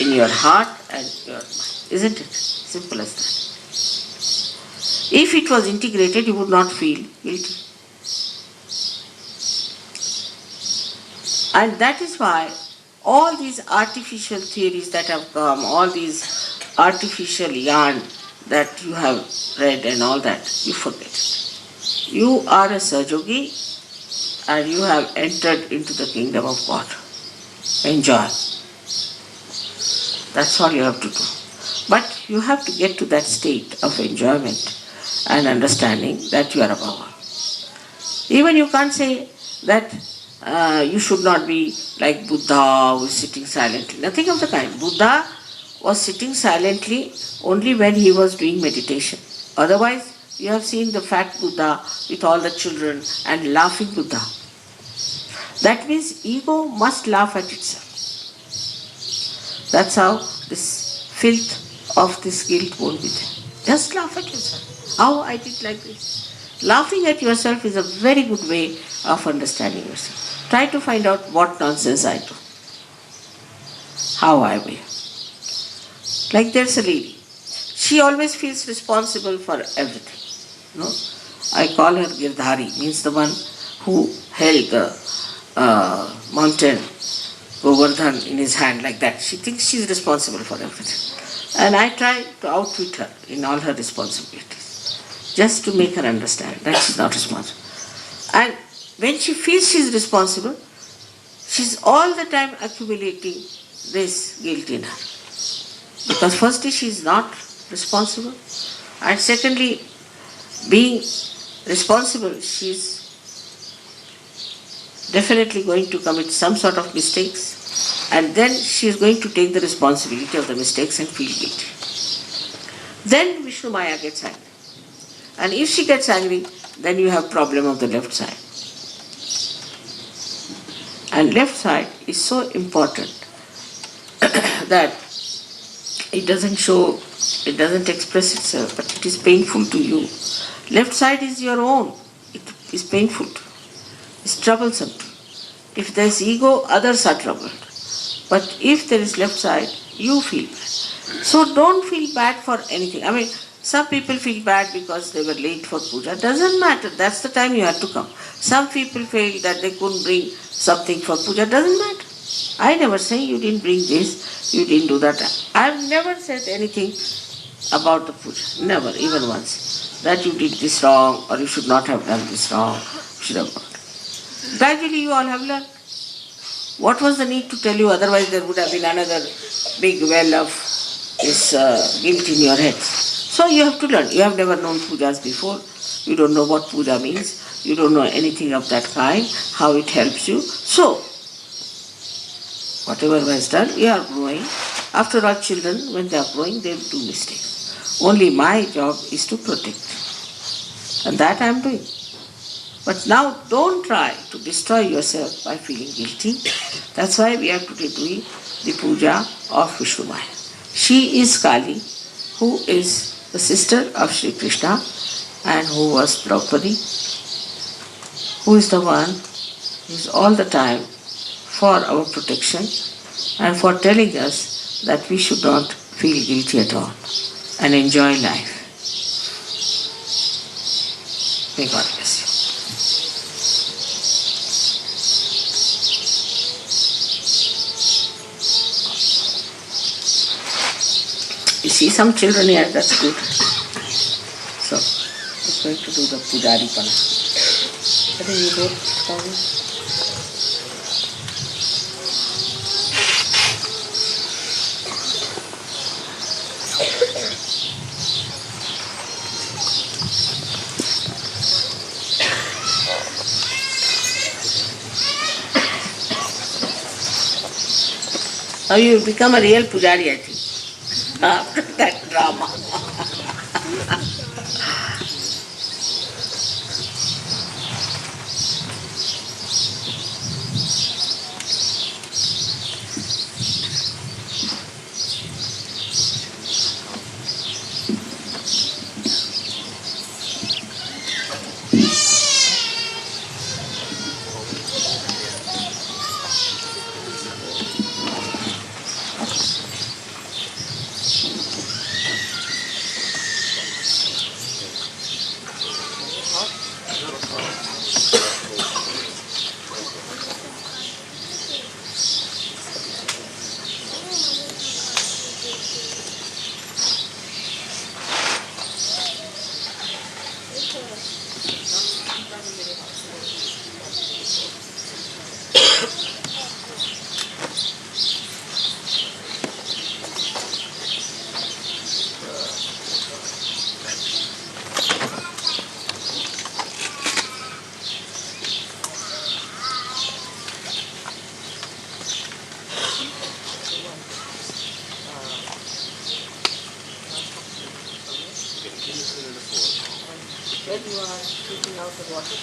in your heart and your mind. Isn't it? Simple as that. If it was integrated, you would not feel guilty. And that is why all these artificial theories that have come, all these artificial yarn that you have read and all that, you forget it. You are a SahajaYogi and you have entered into the kingdom of God. Enjoy. That's all you have to do. But you have to get to that state of enjoyment and understanding that you are above all. Even you can't say that you should not be like Buddha who is sitting silently. Nothing of the kind. Buddha was sitting silently only when he was doing meditation. Otherwise, you have seen the fat Buddha with all the children and laughing Buddha. That means ego must laugh at itself. That's how this filth of this guilt won't be there. Just laugh at yourself. How I did like this. Laughing at yourself is a very good way of understanding yourself. Try to find out what nonsense I do. How I will. Like there's a lady. She always feels responsible for everything. No? I call her Girdhari, means the one who held the mountain Govardhan in his hand like that. She thinks she's responsible for everything. And I try to outwit her in all her responsibilities, just to make her understand that she's not responsible. And when she feels she's responsible, she's all the time accumulating this guilt in her. Because firstly, she's not responsible, and secondly, being responsible, she's definitely going to commit some sort of mistakes, and then she is going to take the responsibility of the mistakes and feel guilty. Then Vishnumaya gets angry. And if she gets angry, then you have problem of the left side. And left side is so important that it doesn't show, it doesn't express itself, but it is painful to you. Left side is your own. It is painful to you. It's troublesome to you. If there is ego, others are troubled. But if there is left side, you feel bad. So don't feel bad for anything. I mean, some people feel bad because they were late for puja. Doesn't matter. That's the time you had to come. Some people feel that they couldn't bring something for puja. Doesn't matter. I never say you didn't bring this, you didn't do that. I've never said anything about the puja. Never, even once. That you did this wrong, or you should not have done this wrong. Should have not. Gradually you all have learned. What was the need to tell you? Otherwise there would have been another big well of this guilt in your head. So you have to learn. You have never known pujas before. You don't know what puja means. You don't know anything of that kind, how it helps you. So, whatever was done, you are growing. After all, children, when they are growing, they do mistakes. Only my job is to protect. And that I am doing. But now don't try to destroy yourself by feeling guilty. That's why we are today doing the puja of Vishnumaya. She is Kali, who is the sister of Shri Krishna and who was Draupadi, who is the one who is all the time for our protection and for telling us that we should not feel guilty at all and enjoy life. May God bless you. You see some children here, that's good. So, I'm going to do the Pujari Pana. I think you both come. Now you become a real Pujari, I think. After that drama. When you are taking out the water,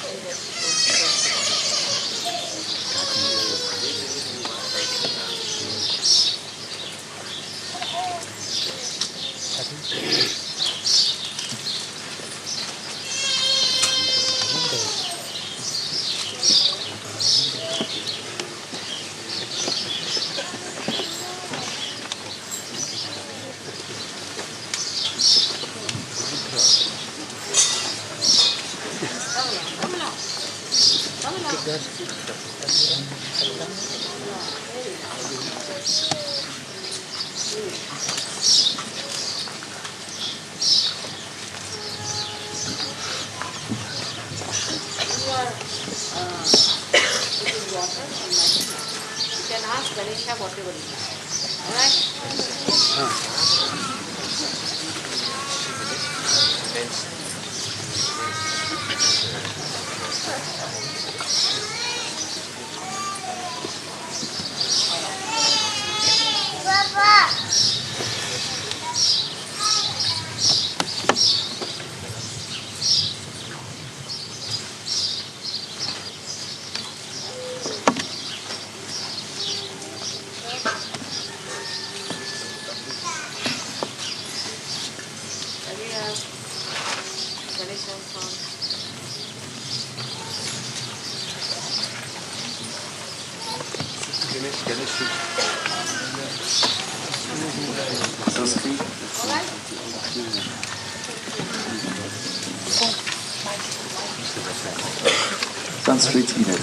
Sanskrit in it.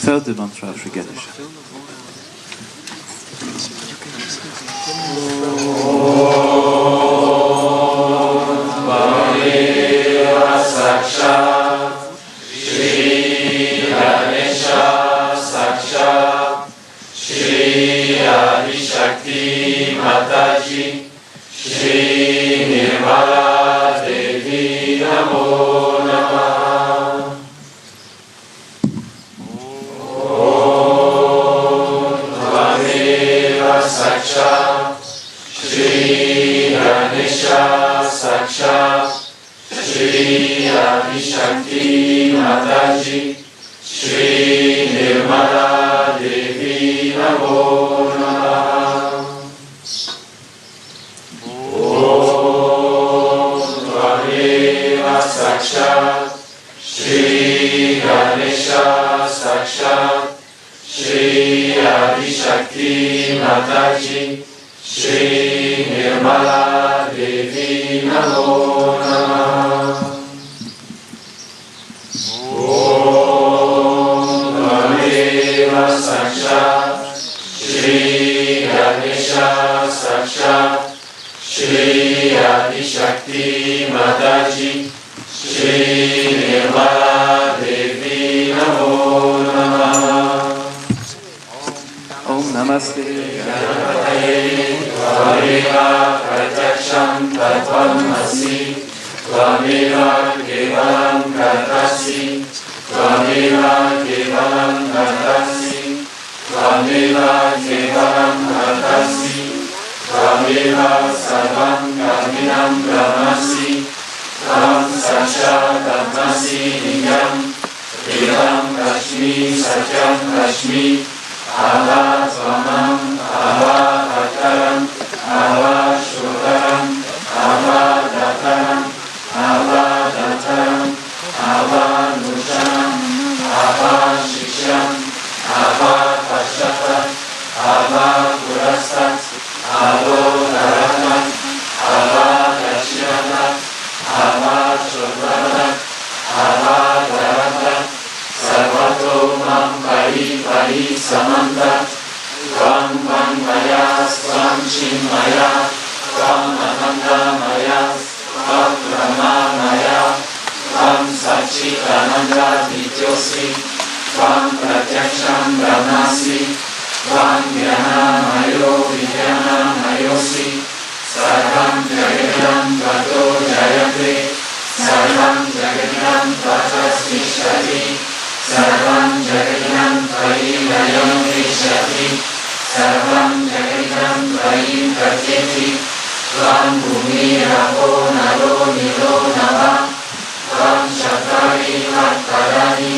Third mantra of Shri Ganesha. Shri Ganesha Saksha Shri Adi Shakti Mataji Shri Nirmala Devi Namo Namaha. Saksha Shri Ganesha Saksha Shri Adi Shakti Mataji Shri Nirmala Devi Namo Namaha. Om Vameva Saksha Shri Ganesha Saksha Shri Adi Shakti Mataji Shri Nirmala Devi Namo Namaha. Om Vameva Saksha Shri Ganesha Saksha Shri Adi Shakti Mataji Shri Nirmala Devi Namo Namaha. Om Namaste. Tvameva pratyaksham tattvamasi Tvameva kevalam kartasi Tvameva kevalam kartasi Tvameva kevalam kartasi Tvameva sarvam karminam brahmasi Tvam sakshatatmasi nityam Vedam kashmi satyam kashmi Ava Tvamam, Ava Bhaktaram, Ava Shrotaram, Ava Dataram, Ava Dataram, Ava Nushanam, Ava Shiksham, Ava Pashatat, Ava Purastat, Avo Daratat, Ava Dashinatat, Ava Shrotarat, Ava Daratat, Sarvato Mam Pari Pari Samanta Tvam Vam Maya Tvam Chinmaya Tvam Ananda Maya Tvam Brahma Maya Tvam Satchitananda Vidyosi Tvam Pratyaksham Brahmasi Tvam Jnana Mayo Vijnana Mayosi Sarvam Jagadam Vato Jayate Sarvam Jagadam Vatasvishati Sarvam Jagadam Vaidayam Vishati Sarvam Jagadam Vaid Pratyeti Tvam Bhumi Rapo Naro Nilo Nava Tvam Shatari Vattarani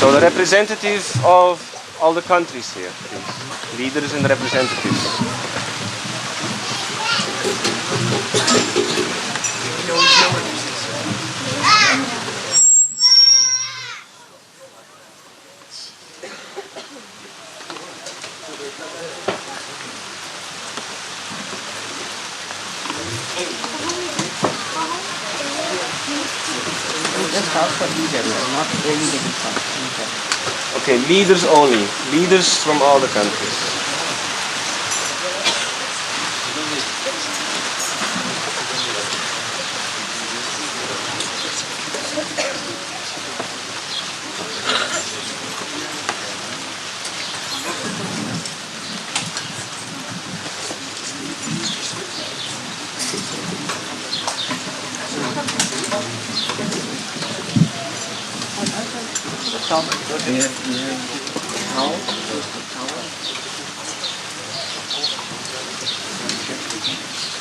So the representative of all the countries here, please. Leaders and representatives. Just ask for leaders, not really getting something. Okay, leaders only. Leaders from all the countries.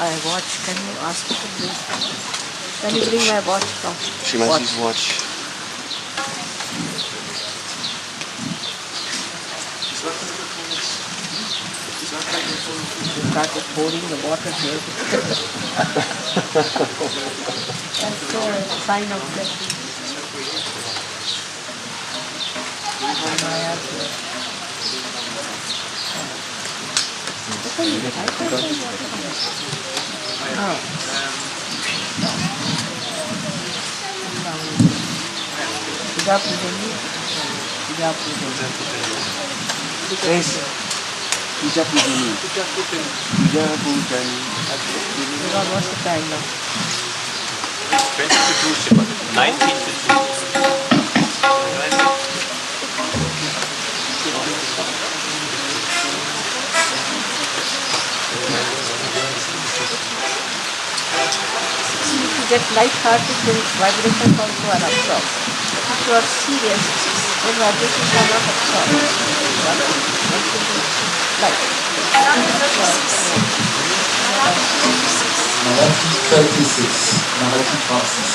I watch. Can you ask me to bring? Can you bring my watch from? Srimati's watch. You started pouring the water here. That's a sign of blessing. Puja Pujani. What's the time now? 20 to 2, Shiva. 19 to 2. See, if you get light-hearted, then vibrations also are absorbed. If you are serious, then vibrations are not absorbed. What should be light? Marathi 36, Marathi Francis.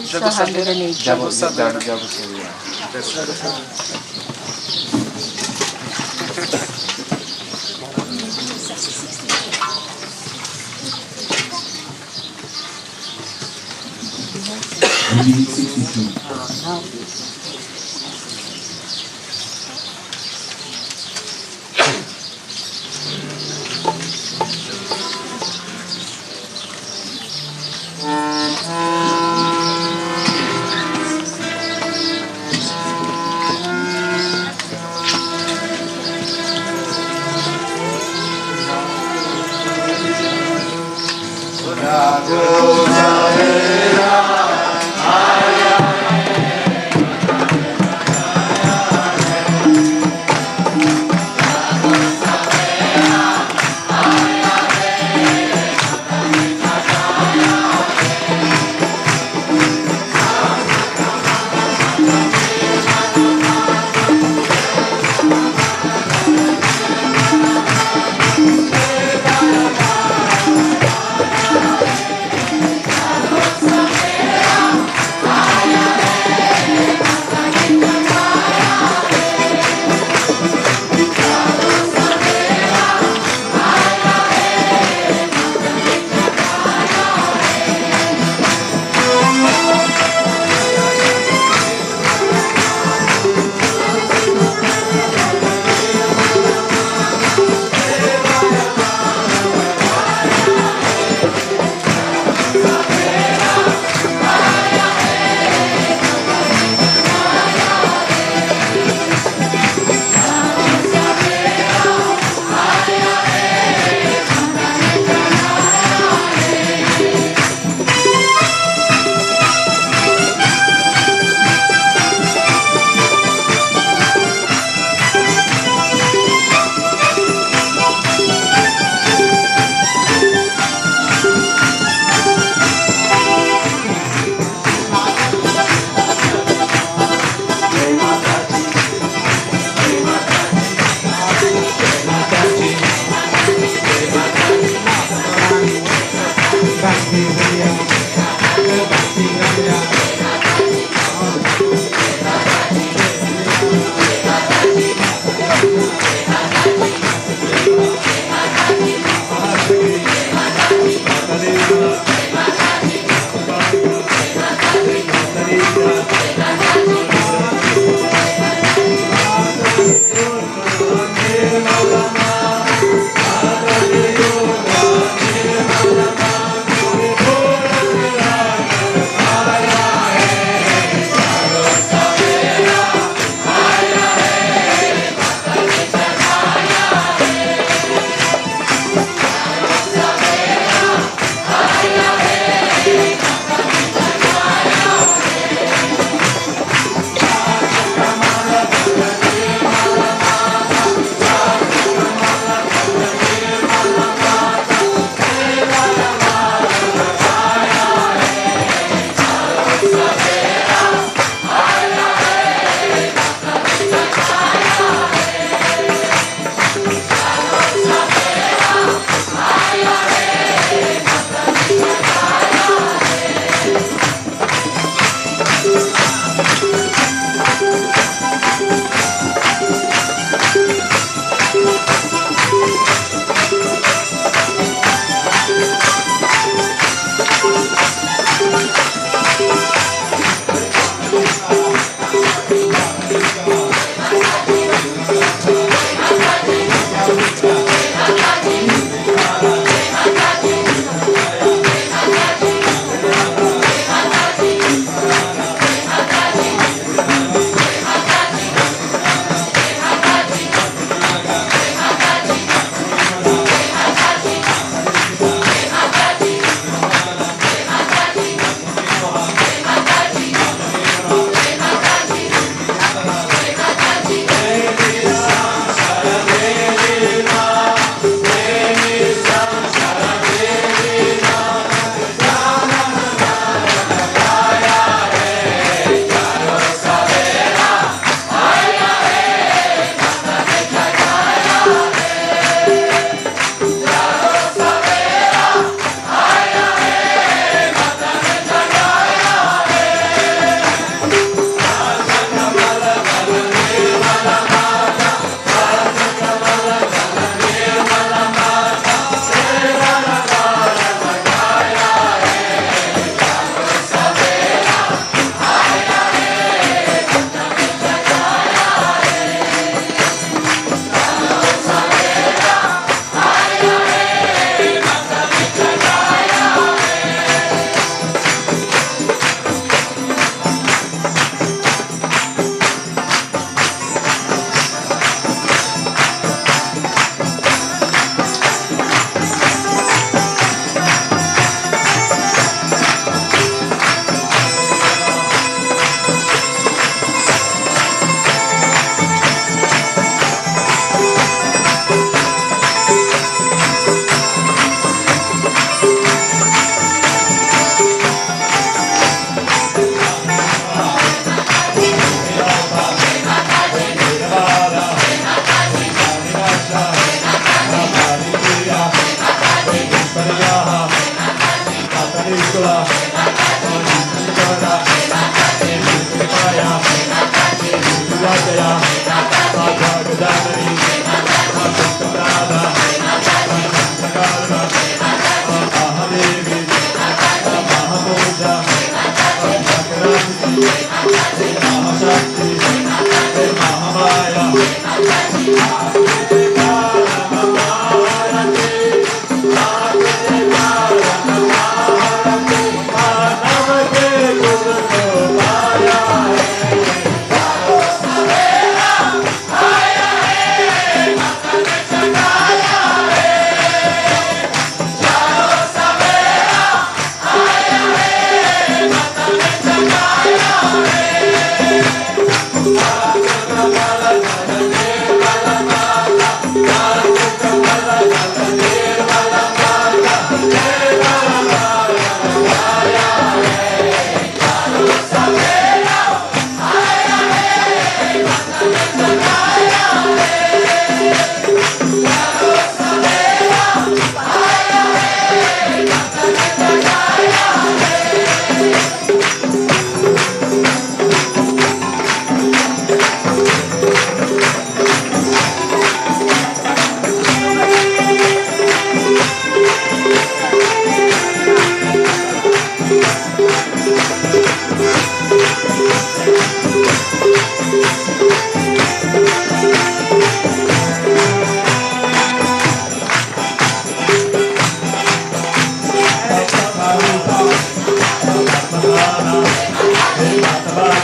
608. We need 62.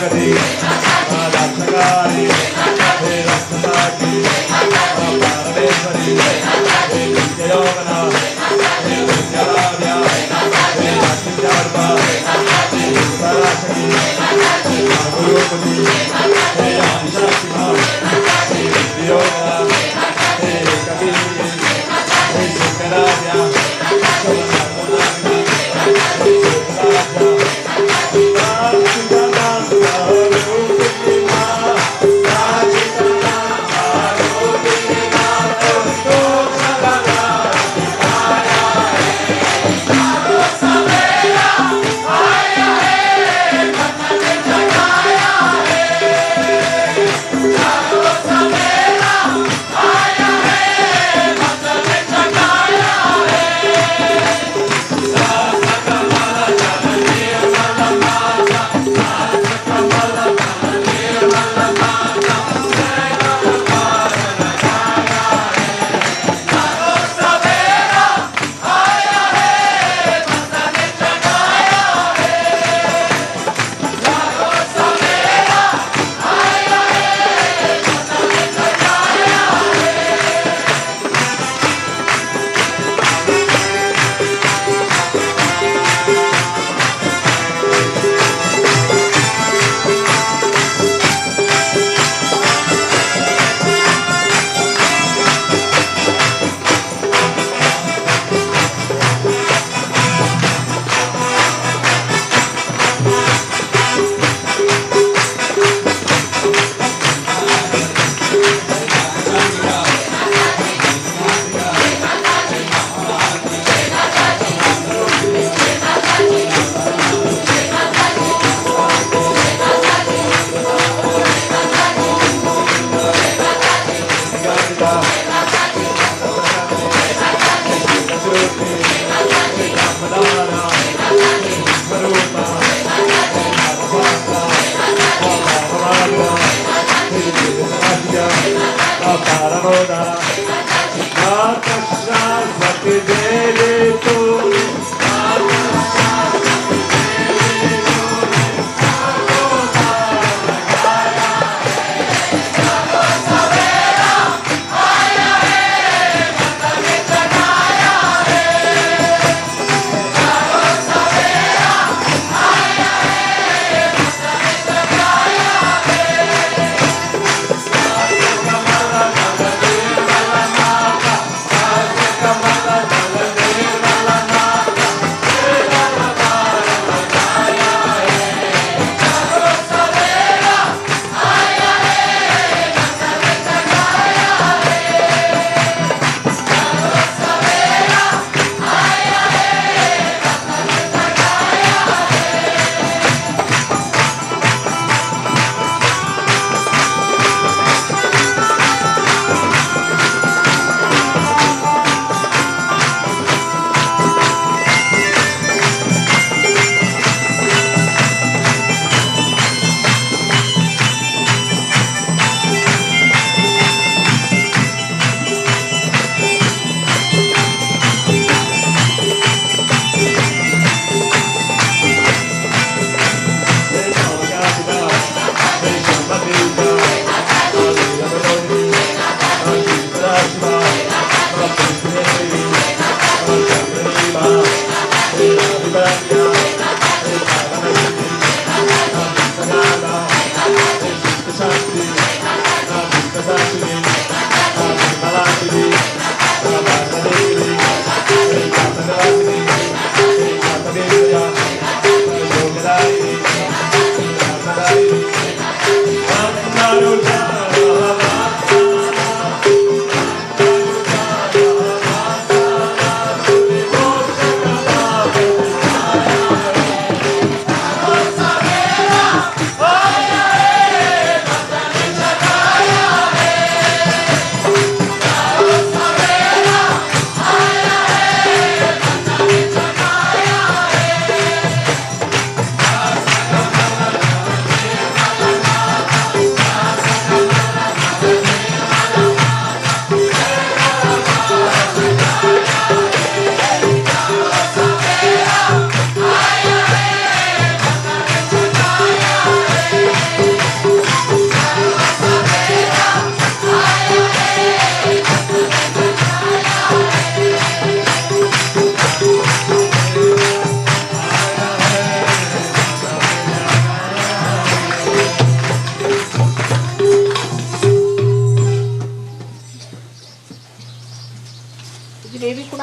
Thank you.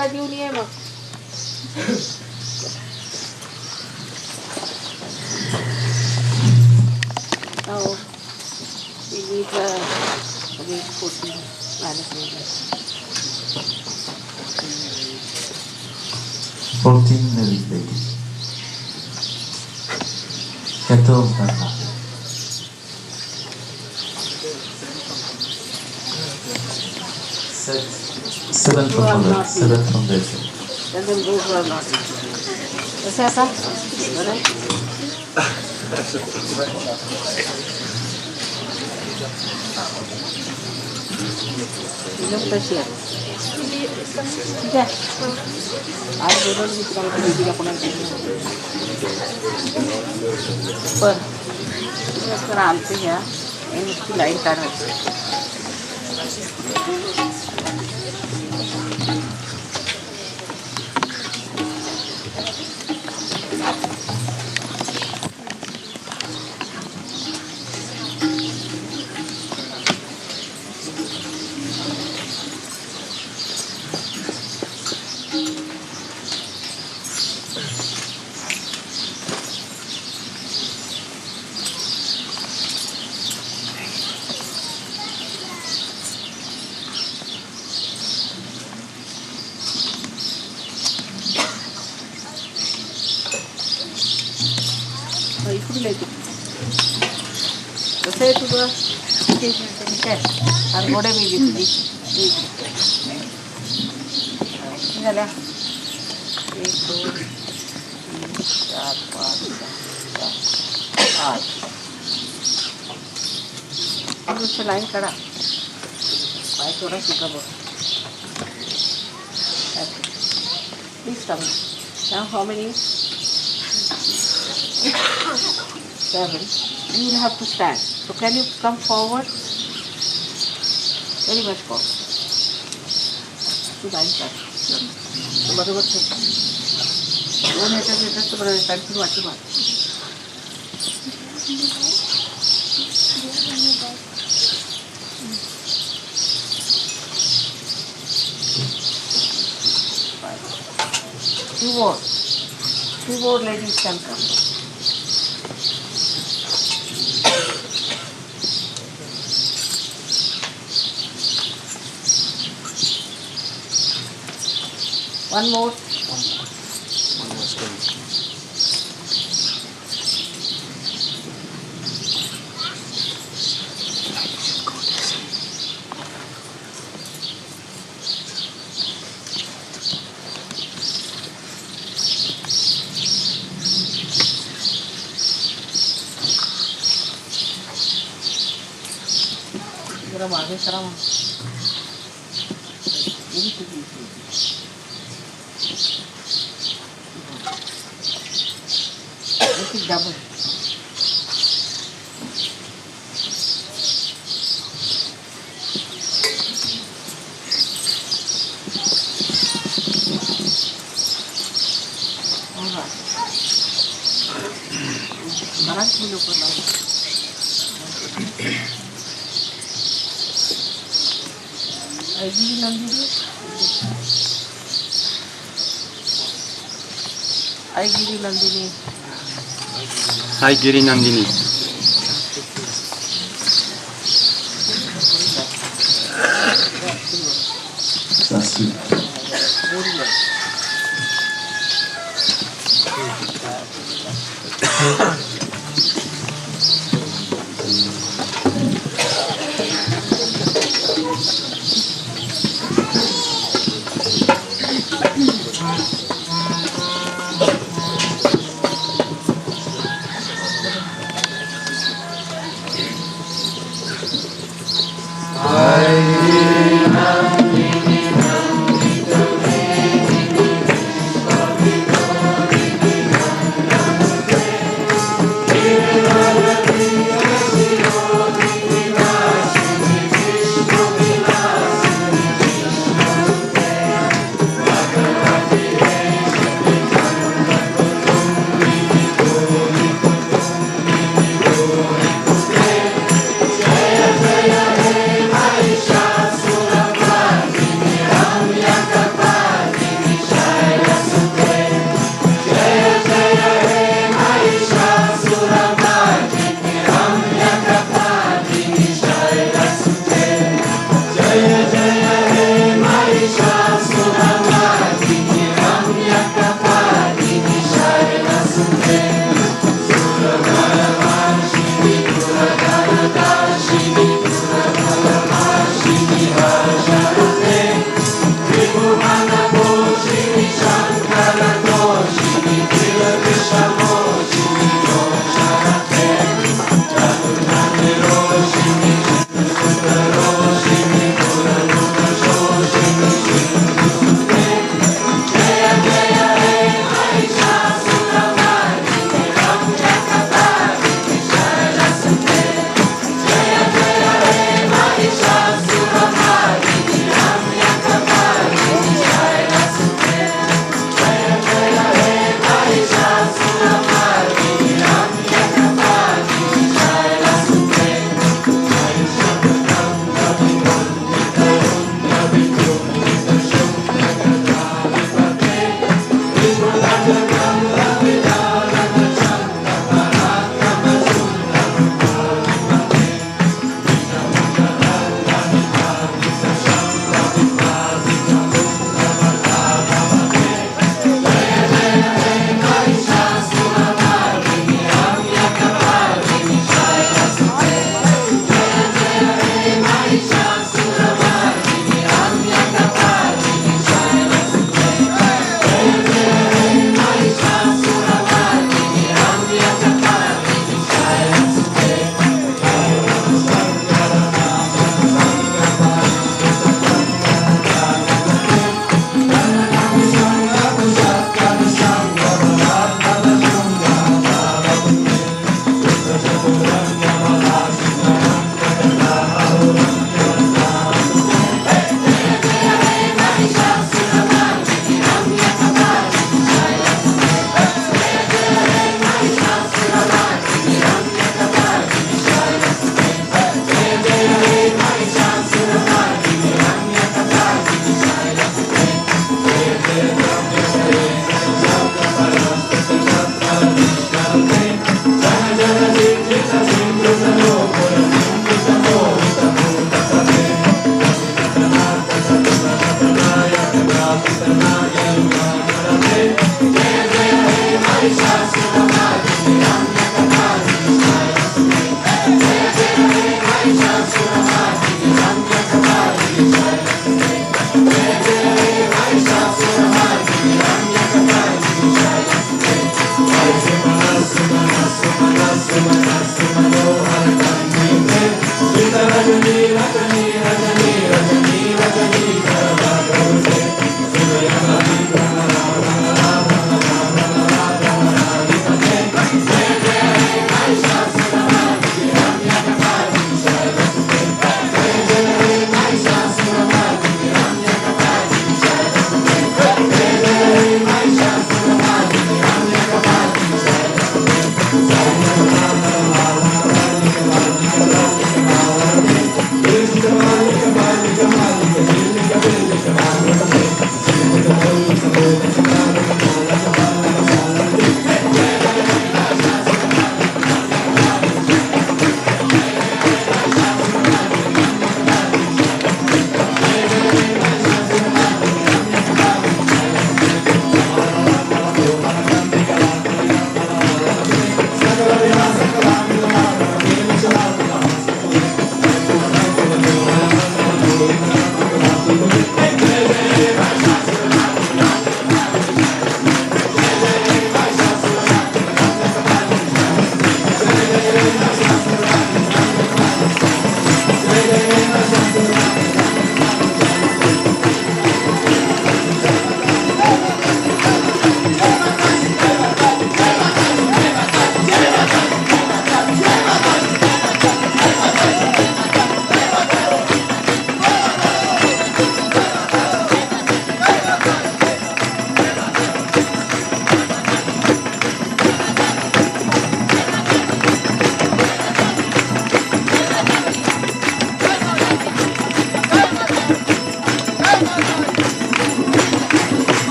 मला देऊन ये मग. हो read 14 meditating. 14 karma. 7 foundation. Then those who are not. ऐसा ठीक है आज दोनों मित्रांना दीदीला कोणाला पर तर आमचे घ्या आणि नुसती लाईन काढायची. कसं आहे तुझं आणि घोडे मी घेतली झाल्या 1 2 3 4 5 6 7 8 लाईन काढा पाय थोडा शिका बघ. Please come now how many 7. You will have to stand. So can you come forward? Very much forward. तू लाईन काढ बरोबर ठेव. 2 ह्याच्यात येतात तर बरोबर कंटिन्यू वाटली मार. Two more ladies can come. One more. जरा मागे करा मग. Double. बराच मी लोक लावले. ऐगिरी Nandini ऐगिरी Nandini Hi Giri Nandini. Sasi.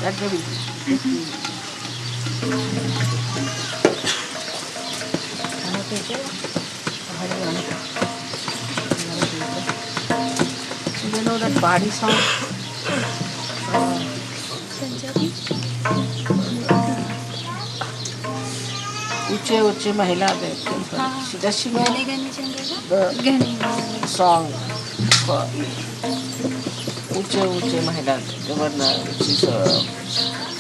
That will be you know that party song? Uche Uche Mahila. Does she know the song for Uche Uche Mahila, the one which is a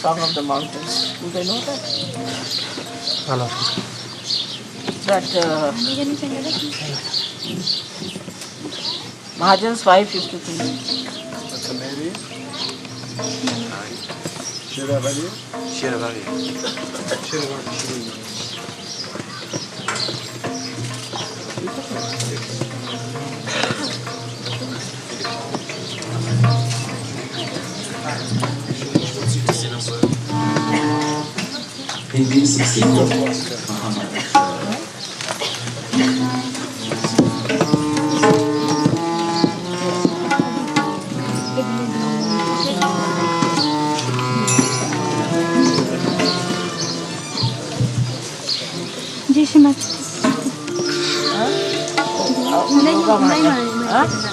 song of the mountains? Do they know that? Hello. That Mahajan's 553. What's the name? Shiravali. Hindi 64.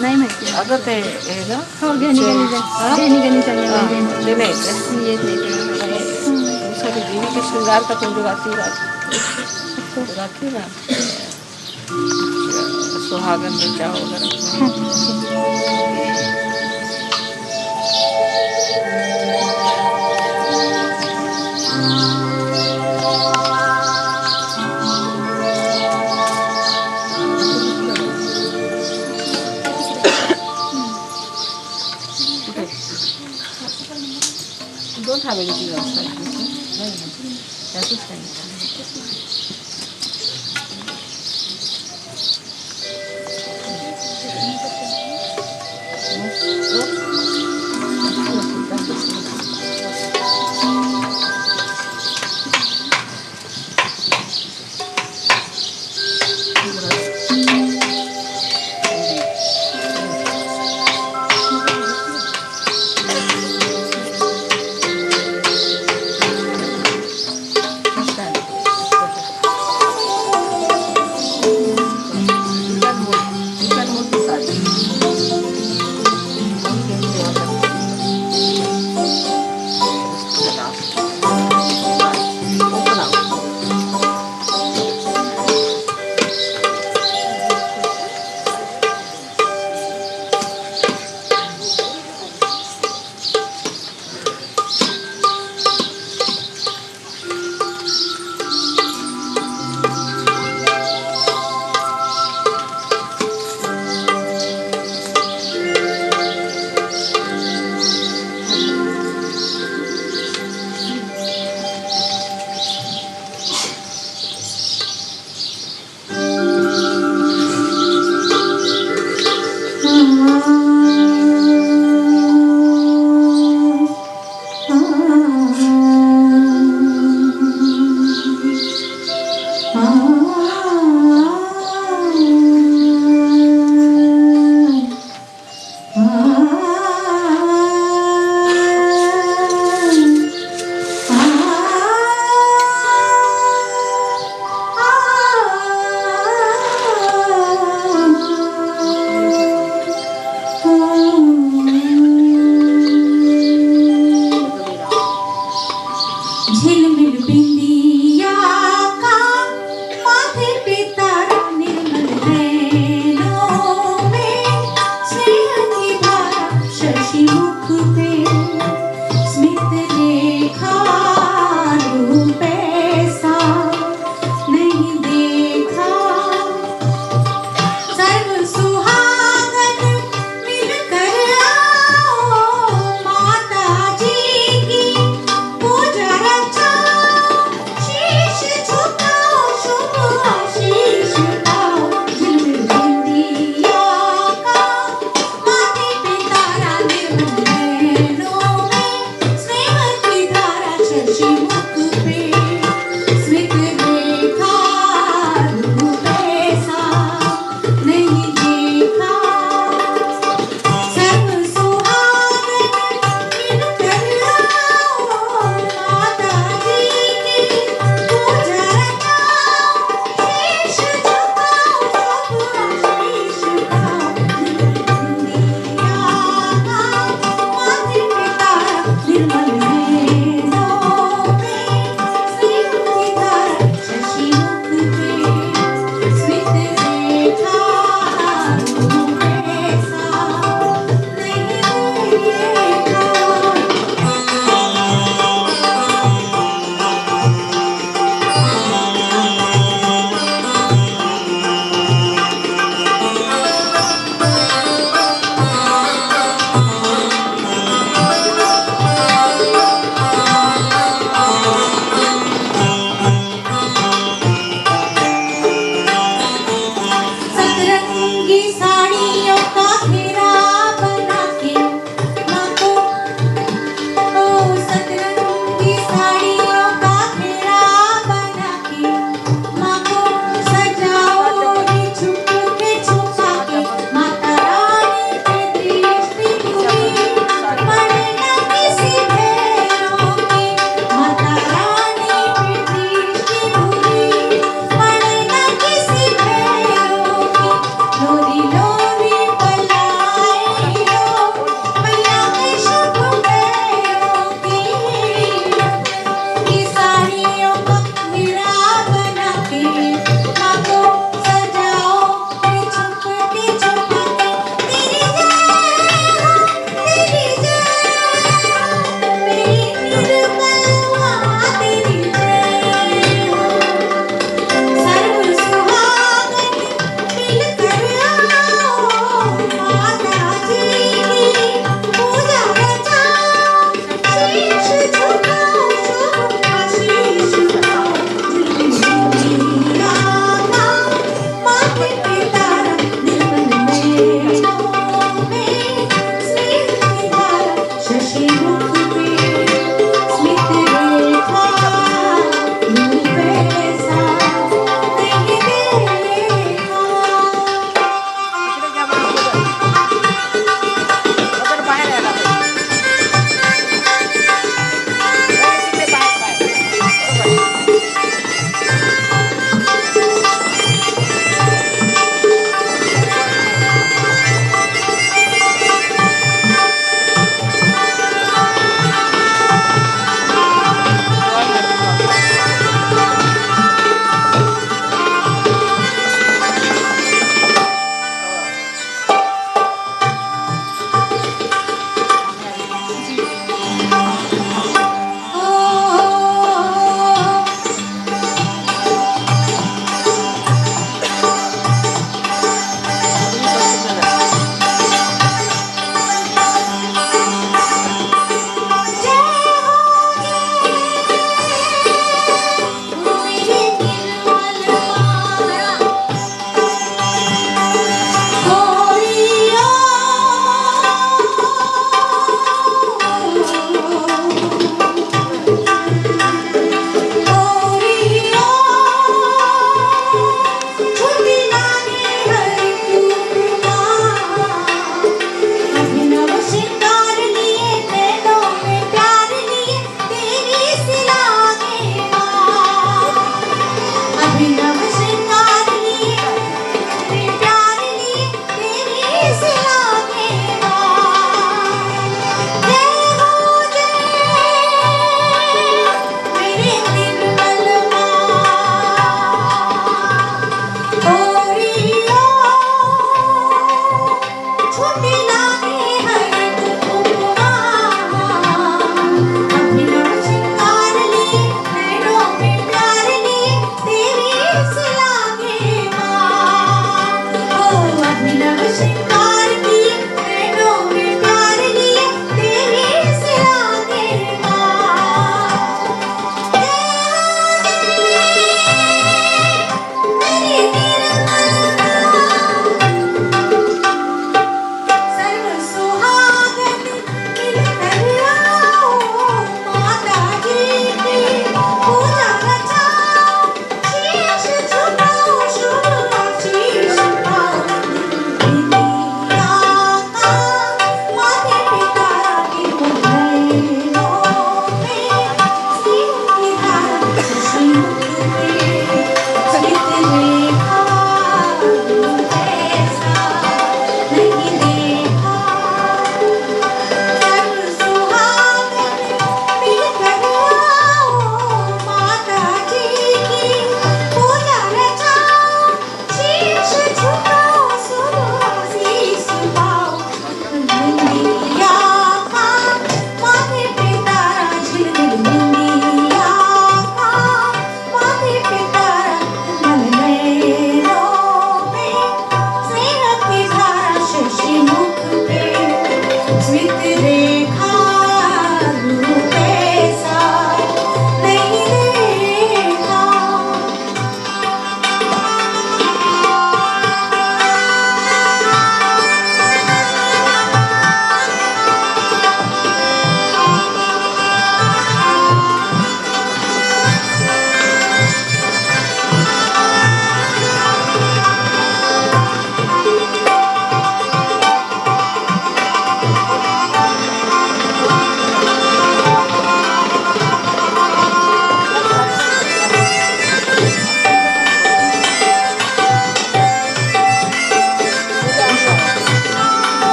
नाही माहिती अगं ते हे ना हो घेणी चांगली ते नाही सभी देवी के श्रृंगार का तुम जो गाती ना सुहागन में क्या वगैरह don't have anything else like this. No, that is fine.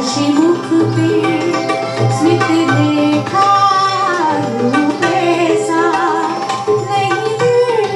Shashi मुख पे स्मित रेखा रूप ऐसा नहीं देखा।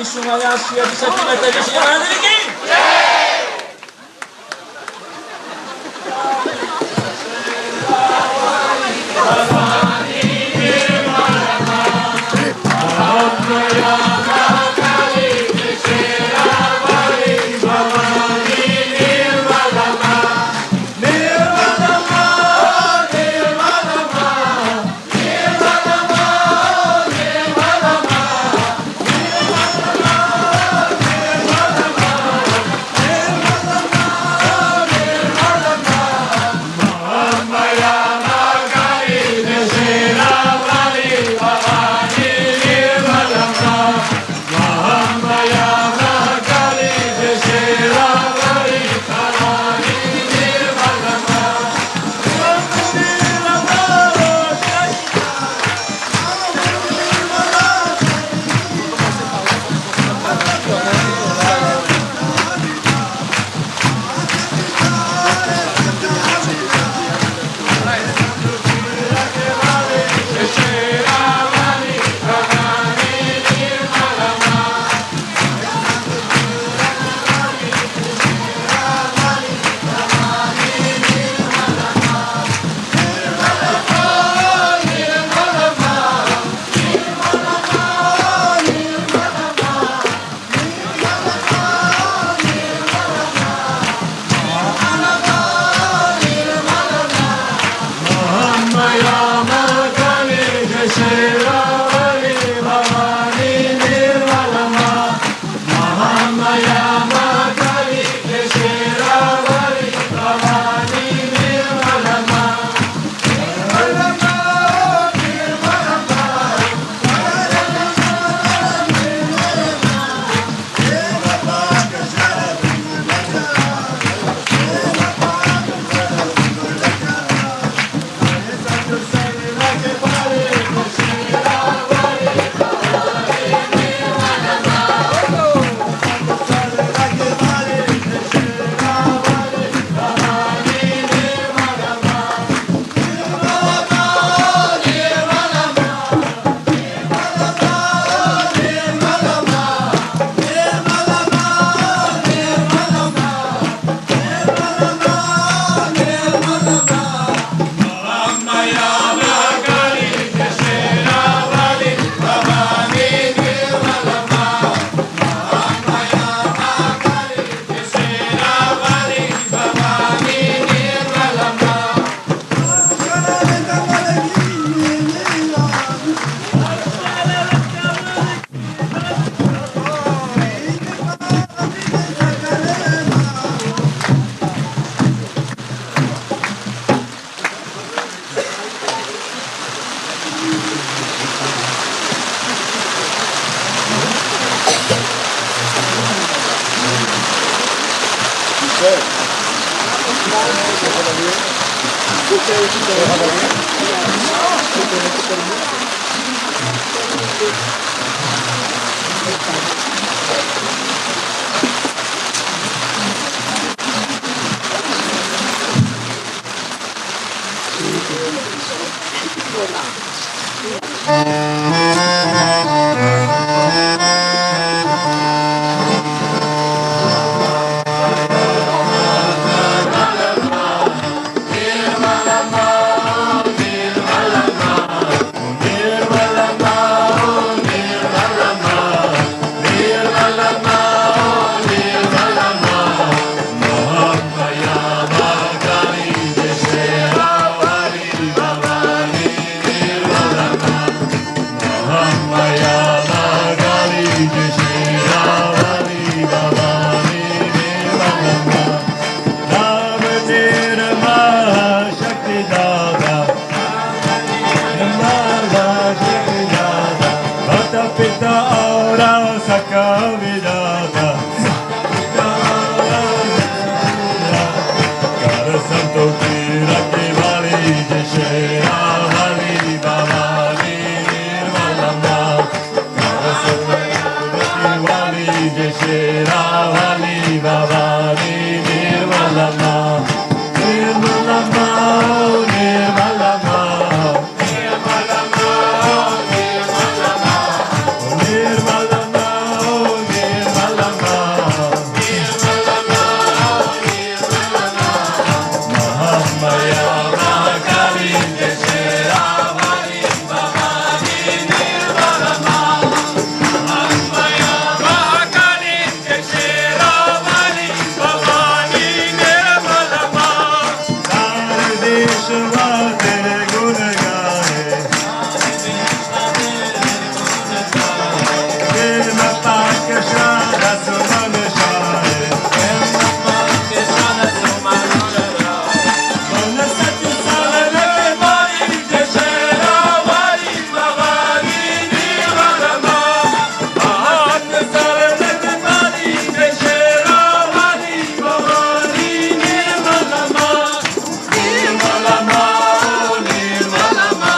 Vishnumaya Shri Vishnumaya Mahamaya Mahakali Shri Ravali Bhavani Nirmalama Nam Nirma Shakti Dada Nirmala Shakti Dada Mata Pita Aura Saka Vidada Kara Santo Kira Kivali Jai Ravali Bhavani Nirmalama Kara Santo Kivali Jai Ravali Bhavani Nirmalama Nirmalama Nirmalama Nirmalama Nirmalama Nirmalama Mahamaya Mahakali Jai Ravali Bhavani Nirmalama Mahamaya Mahakali Jai Ravali Bhavani Nirmalama Sare Deshwa Tere Gun Gaye Kirma Pakasha Rasuman Share Manasati Salare Mari Jai Ravali Bhavani Nirmalama Mahat Salare Mari Jai Ravali Bhavani Nirmalama Nirmalama Nirmalama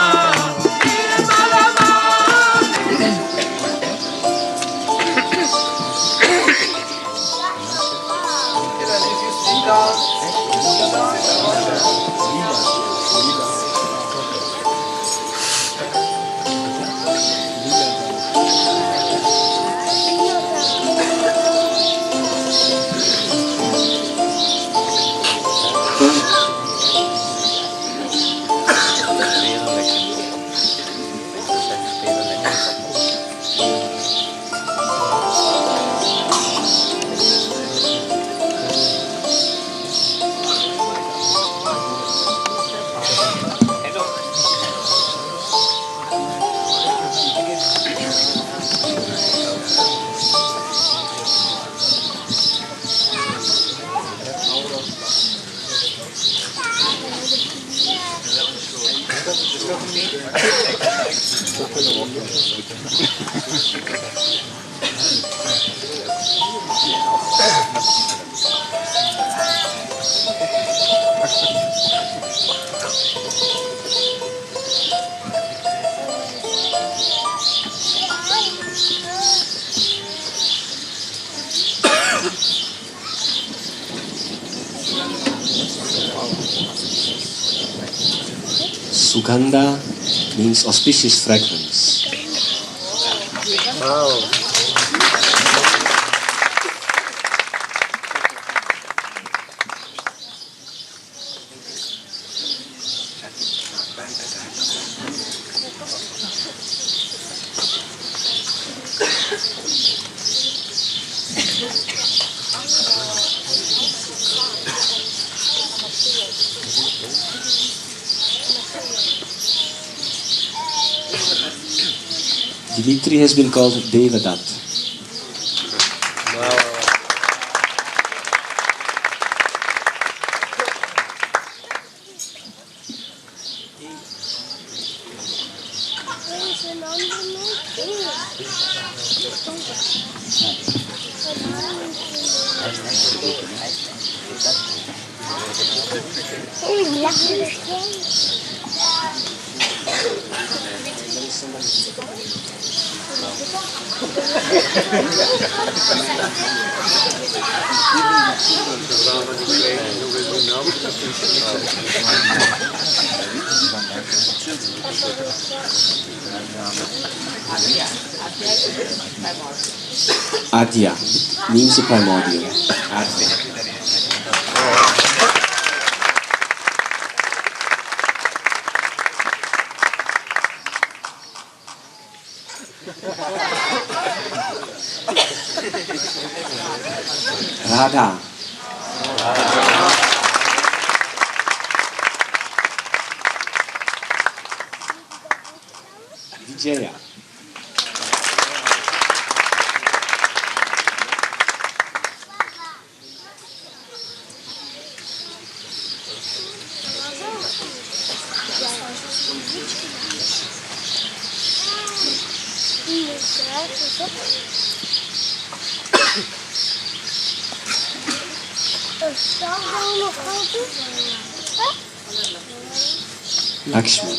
Sugandha means auspicious fragrance. Dimitri has been called Devadat. Adya means the primordial. Radha. Vijaya. Lakshmi.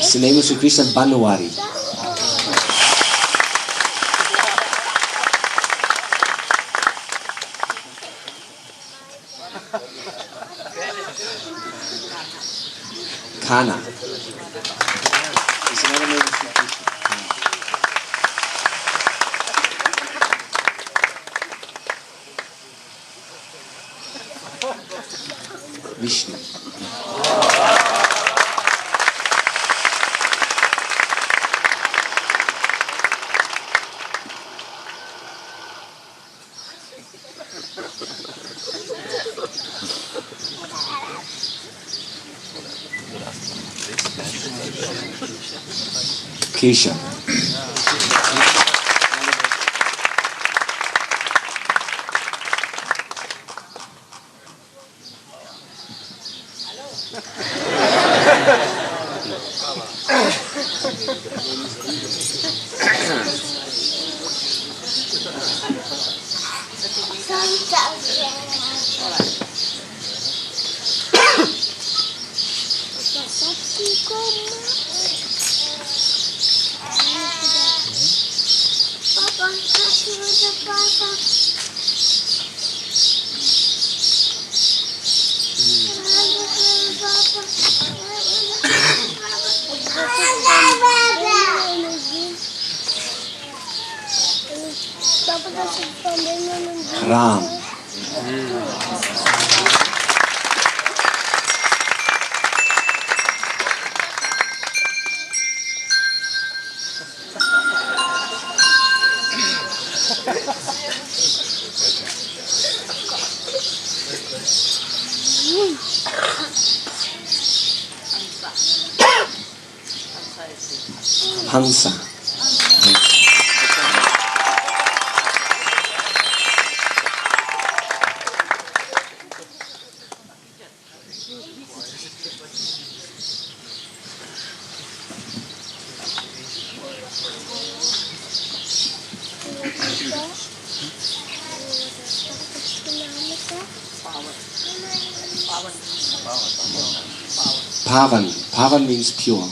It's the name of Sri Krishna Banwari. Kana. It's another name of Sri Krishna. Vishnu. Kesha. Ram. Hansa. Pavan. Pavan means pure.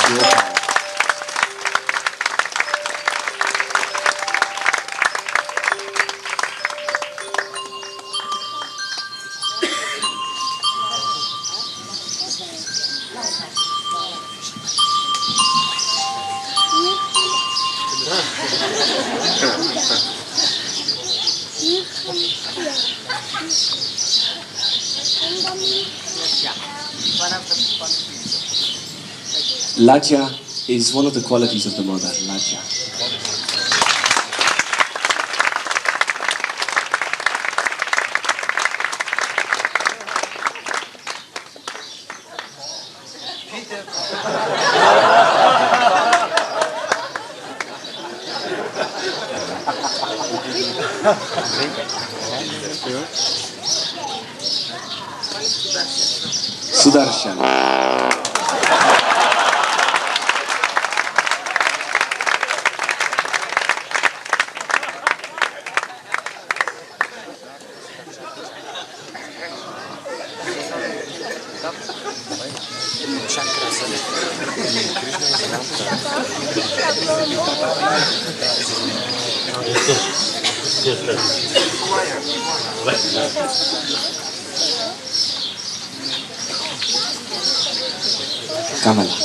Pure power. Lajja is one of the qualities of the mother, Lajja. Sudarshan. Kamala.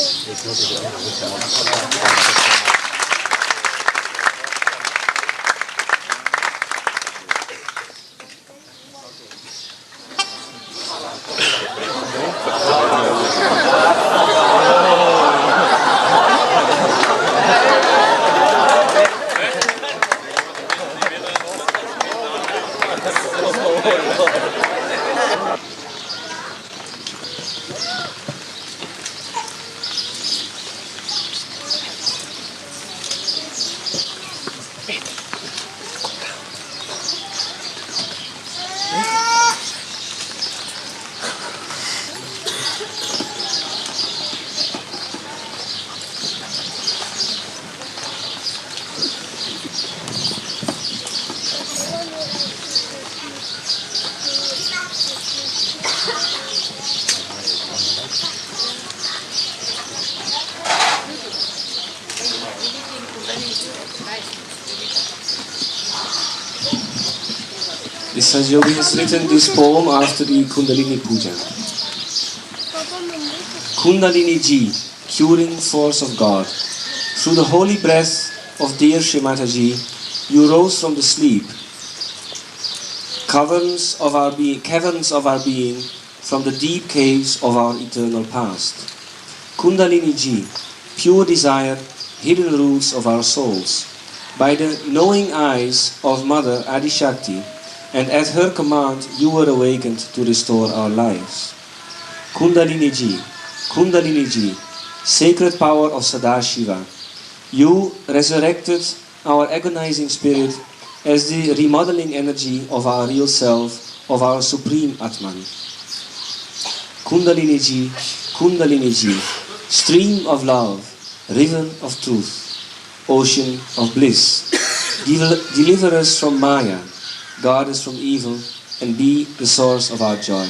The SahajaYoga has written this poem after the Kundalini Puja. Kundalini Ji, curing force of God. Through the holy breath of dear Shri Mataji, you rose from the sleep. Caverns of our being, from the deep caves of our eternal past. Kundalini Ji, pure desire, hidden roots of our souls. By the knowing eyes of Mother Adi Shakti, and at her command you were awakened to restore our lives. Kundalini Ji, sacred power of Sadashiva, you resurrected our agonizing spirit as the remodeling energy of our real self, of our supreme Atman. Kundalini Ji, stream of love, river of truth, ocean of bliss, deliver us from Maya, guard us from evil, and be the source of our joy.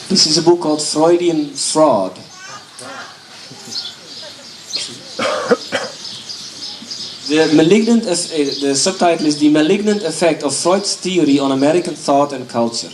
This is a book called Freudian Fraud. The subtitle is The Malignant Effect of Freud's Theory on American Thought and Culture.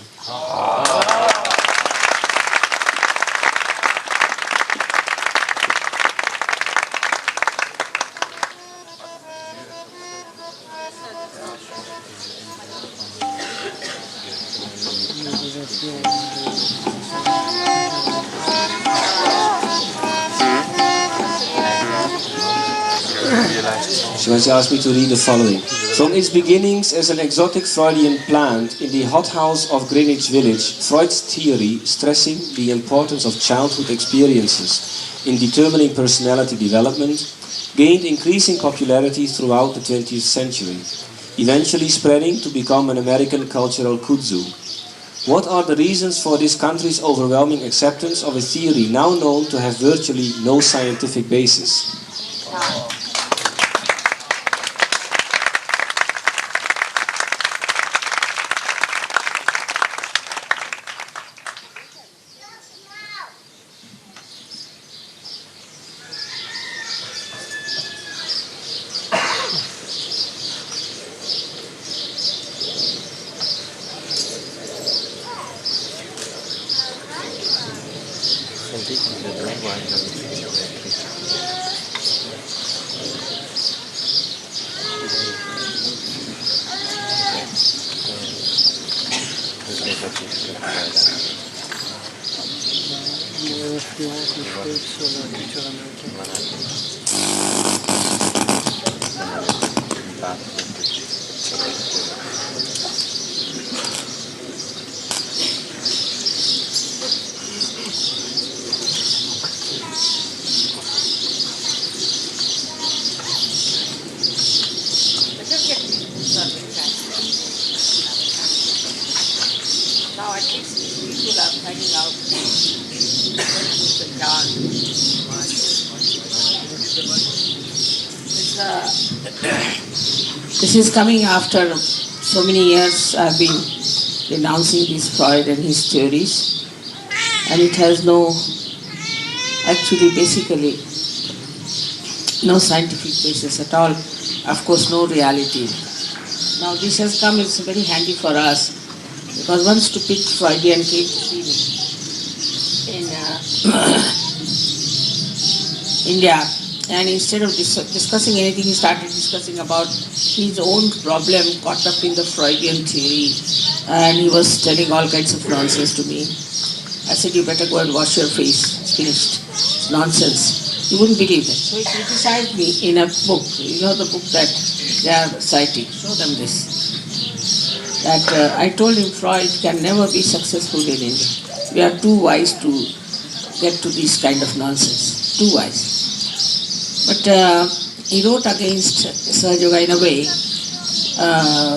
She has asked me to read the following. From its beginnings as an exotic Freudian plant in the hothouse of Greenwich Village, Freud's theory, stressing the importance of childhood experiences in determining personality development, gained increasing popularity throughout the 20th century, eventually spreading to become an American cultural kudzu. What are the reasons for this country's overwhelming acceptance of a theory now known to have virtually no scientific basis? This is coming after so many years I've been denouncing this Freud and his theories, and it has basically no scientific basis at all, of course no reality. Now this has come, it's very handy for us, because one stupid Freudian came to see me in India, and instead of discussing anything, he started discussing about his own problem caught up in the Freudian theory, and he was telling all kinds of nonsense to me. I said, you better go and wash your face, it's finished, it's nonsense. You wouldn't believe it. So he criticized me in a book, you know the book that they are citing, show them this. that I told him Freud can never be successful in India. We are too wise to get to this kind of nonsense, too wise. But he wrote against SahajaYoga in a way,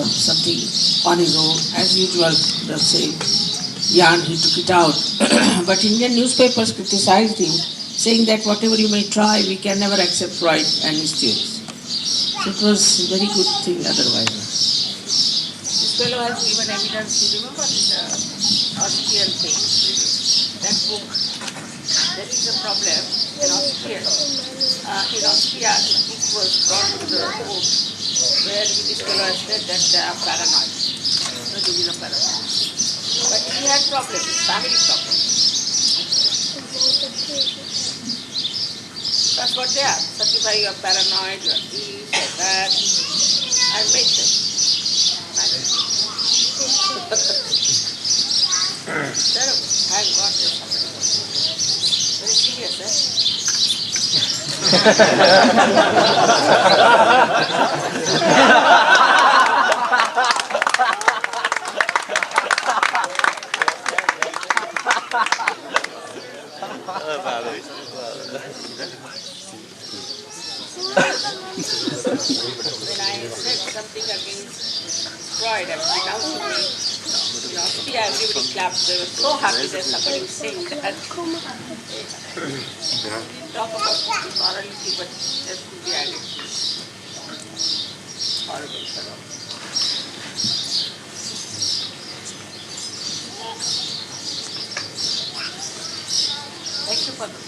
something on his own, as usual, the same yarn, he took it out. But Indian newspapers criticized him, saying that whatever you may try, we can never accept Freud and his theories. So it was a very good thing otherwise. This fellow has given evidence, you remember the Austrian thing, that book. There is a problem in Austria. In Austria, the book was brought to the court where this fellow has said that they are paranoid. No, they are paranoid. But he had problems, family problems. That's what they are. Certify you are paranoid, you are this, you are that. I made them. Terrible. Thank God for somebody. Very serious, eh? When I said something against Freud and denouncing me, in Austria everybody clapped. They were so happy that somebody was saying that. We didn't talk about morality, but just the attitude. Horrible fellow. Thank you for the book.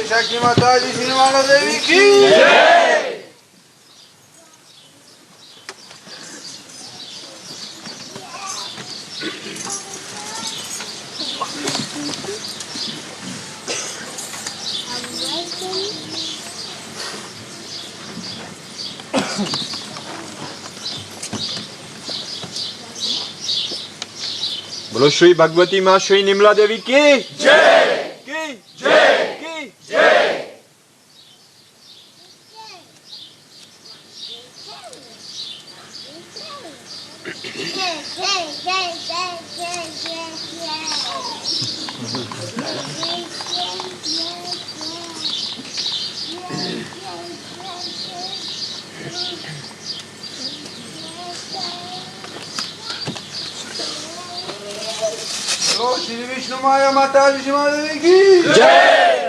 शक्ति माता जी श्रीमाला देवी की जय। बोलो श्री भगवती माँ श्री निर्मला देवी की जय की जय की जय। श्री विष्णुमाया माता जी की जय।